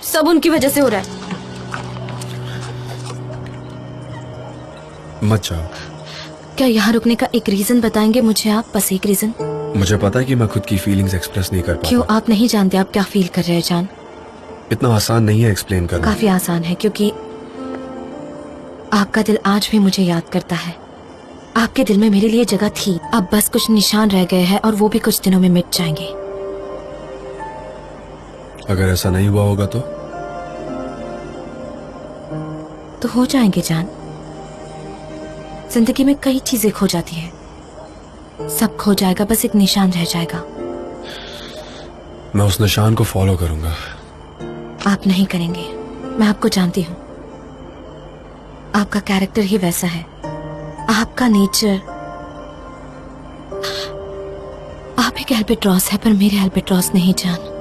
सब उनकी वजह से हो रहा है। मत जाओ। क्या यहाँ रुकने का एक रीजन बताएंगे मुझे आप? बस एक रीजन। मुझे पता है कि मैं खुद की फीलिंग्स एक्सप्रेस नहीं कर क्यों? पाता। आप नहीं जानते आप क्या फील कर रहे हैं जान। इतना आसान नहीं है एक्सप्लेन करना। काफी आसान है, क्योंकि आपका दिल आज भी मुझे याद करता है। आपके दिल में मेरे लिए जगह थी, अब बस कुछ निशान रह गए हैं और वो भी कुछ दिनों में मिट जाएंगे। अगर ऐसा नहीं हुआ होगा तो हो जाएंगे जान। जिंदगी में कई चीजें खो जाती है, सब खो जाएगा, बस एक निशान रह जाएगा। मैं उस निशान को फॉलो करूंगा। आप नहीं करेंगे, मैं आपको जानती हूँ। आपका कैरेक्टर ही वैसा है, आपका नेचर। आप एक एल्बेट्रॉस है, पर मेरे एल्बेट्रॉस नहीं जान।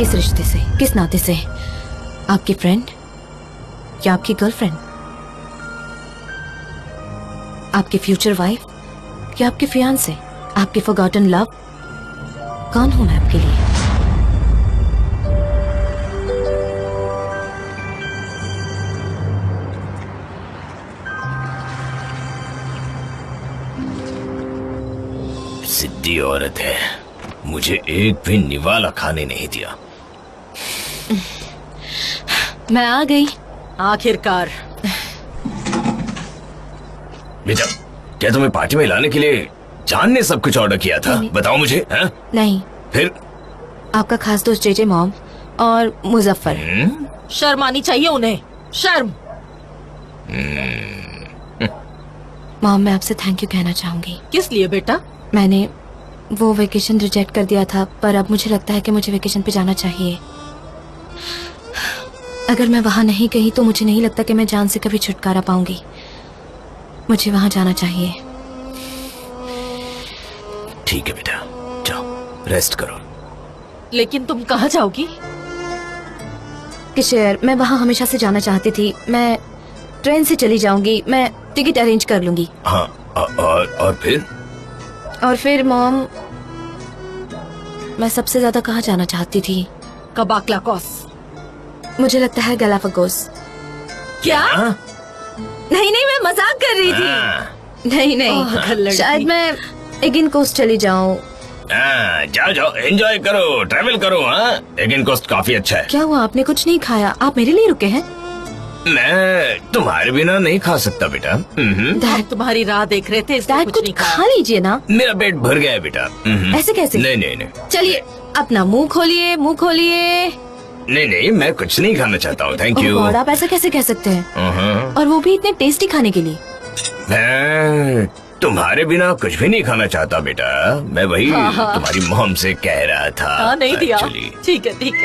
किस रिश्ते से, किस नाते से? आपकी फ्रेंड या आपकी गर्लफ्रेंड? आपकी फ्यूचर वाइफ या आपके फियांसे? आपकी फॉरगॉटन लव? कौन हूं मैं आपके लिए? सिद्धि औरत है, मुझे एक भी निवाला खाने नहीं दिया। मैं आ गई आखिरकार। बेटा, क्या तुम्हें पार्टी में लाने के लिए जान ने सब कुछ ऑर्डर किया था? बताओ मुझे। हाँ? नहीं, फिर आपका खास दोस्त जेजे मॉम और मुजफ्फर। शर्म आनी चाहिए उन्हें, शर्म। मॉम, मैं आपसे थैंक यू कहना चाहूंगी। किस लिए बेटा? मैंने वो वेकेशन रिजेक्ट कर दिया था, पर अब मुझे लगता है कि मुझे वेकेशन पे जाना चाहिए। अगर मैं वहां नहीं गई तो मुझे नहीं लगता कि मैं जान से कभी छुटकारा पाऊंगी। मुझे वहां जाना चाहिए। ठीक है बेटा, जाओ रेस्ट करो। लेकिन तुम कहाँ जाओगी? किशोर, मैं वहां हमेशा से जाना चाहती थी। मैं ट्रेन से चली जाऊंगी, मैं टिकट अरेंज कर लूंगी। हाँ, और फिर? और फिर मॉम, मैं सबसे ज्यादा कहाँ जाना चाहती थी? कबाक्लाकोस। मुझे लगता है गैलापागोस। क्या? नहीं नहीं, मैं मजाक कर रही थी। नहीं नहीं, शायद मैं एगिन कोस्ट चली जाऊं। जाओ जाओ, एंजॉय करो, ट्रैवल करो। हाँ, एगिन कोस्ट काफी अच्छा है। क्या हुआ, आपने कुछ नहीं खाया? आप मेरे लिए रुके हैं? मैं तुम्हारे बिना नहीं खा सकता बेटा। डैड तुम्हारी राह देख रहे थे, इसलिए डैड कुछ नहीं खा लीजिए ना। मेरा पेट भर गया है बेटा। ऐसे कैसे? नहीं नहीं नहीं चलिए अपना मुंह खोलिए, मुंह खोलिए। नहीं नहीं, मैं कुछ नहीं खाना चाहता हूँ, थैंक यू। और आप ऐसा कैसे कह सकते हैं? और वो भी इतने टेस्टी खाने के लिए। मैं तुम्हारे बिना कुछ भी नहीं खाना चाहता बेटा। मैं वही तुम्हारी मॉम से कह रहा था। हाँ नहीं दिया, actually। ठीक है ठीक है।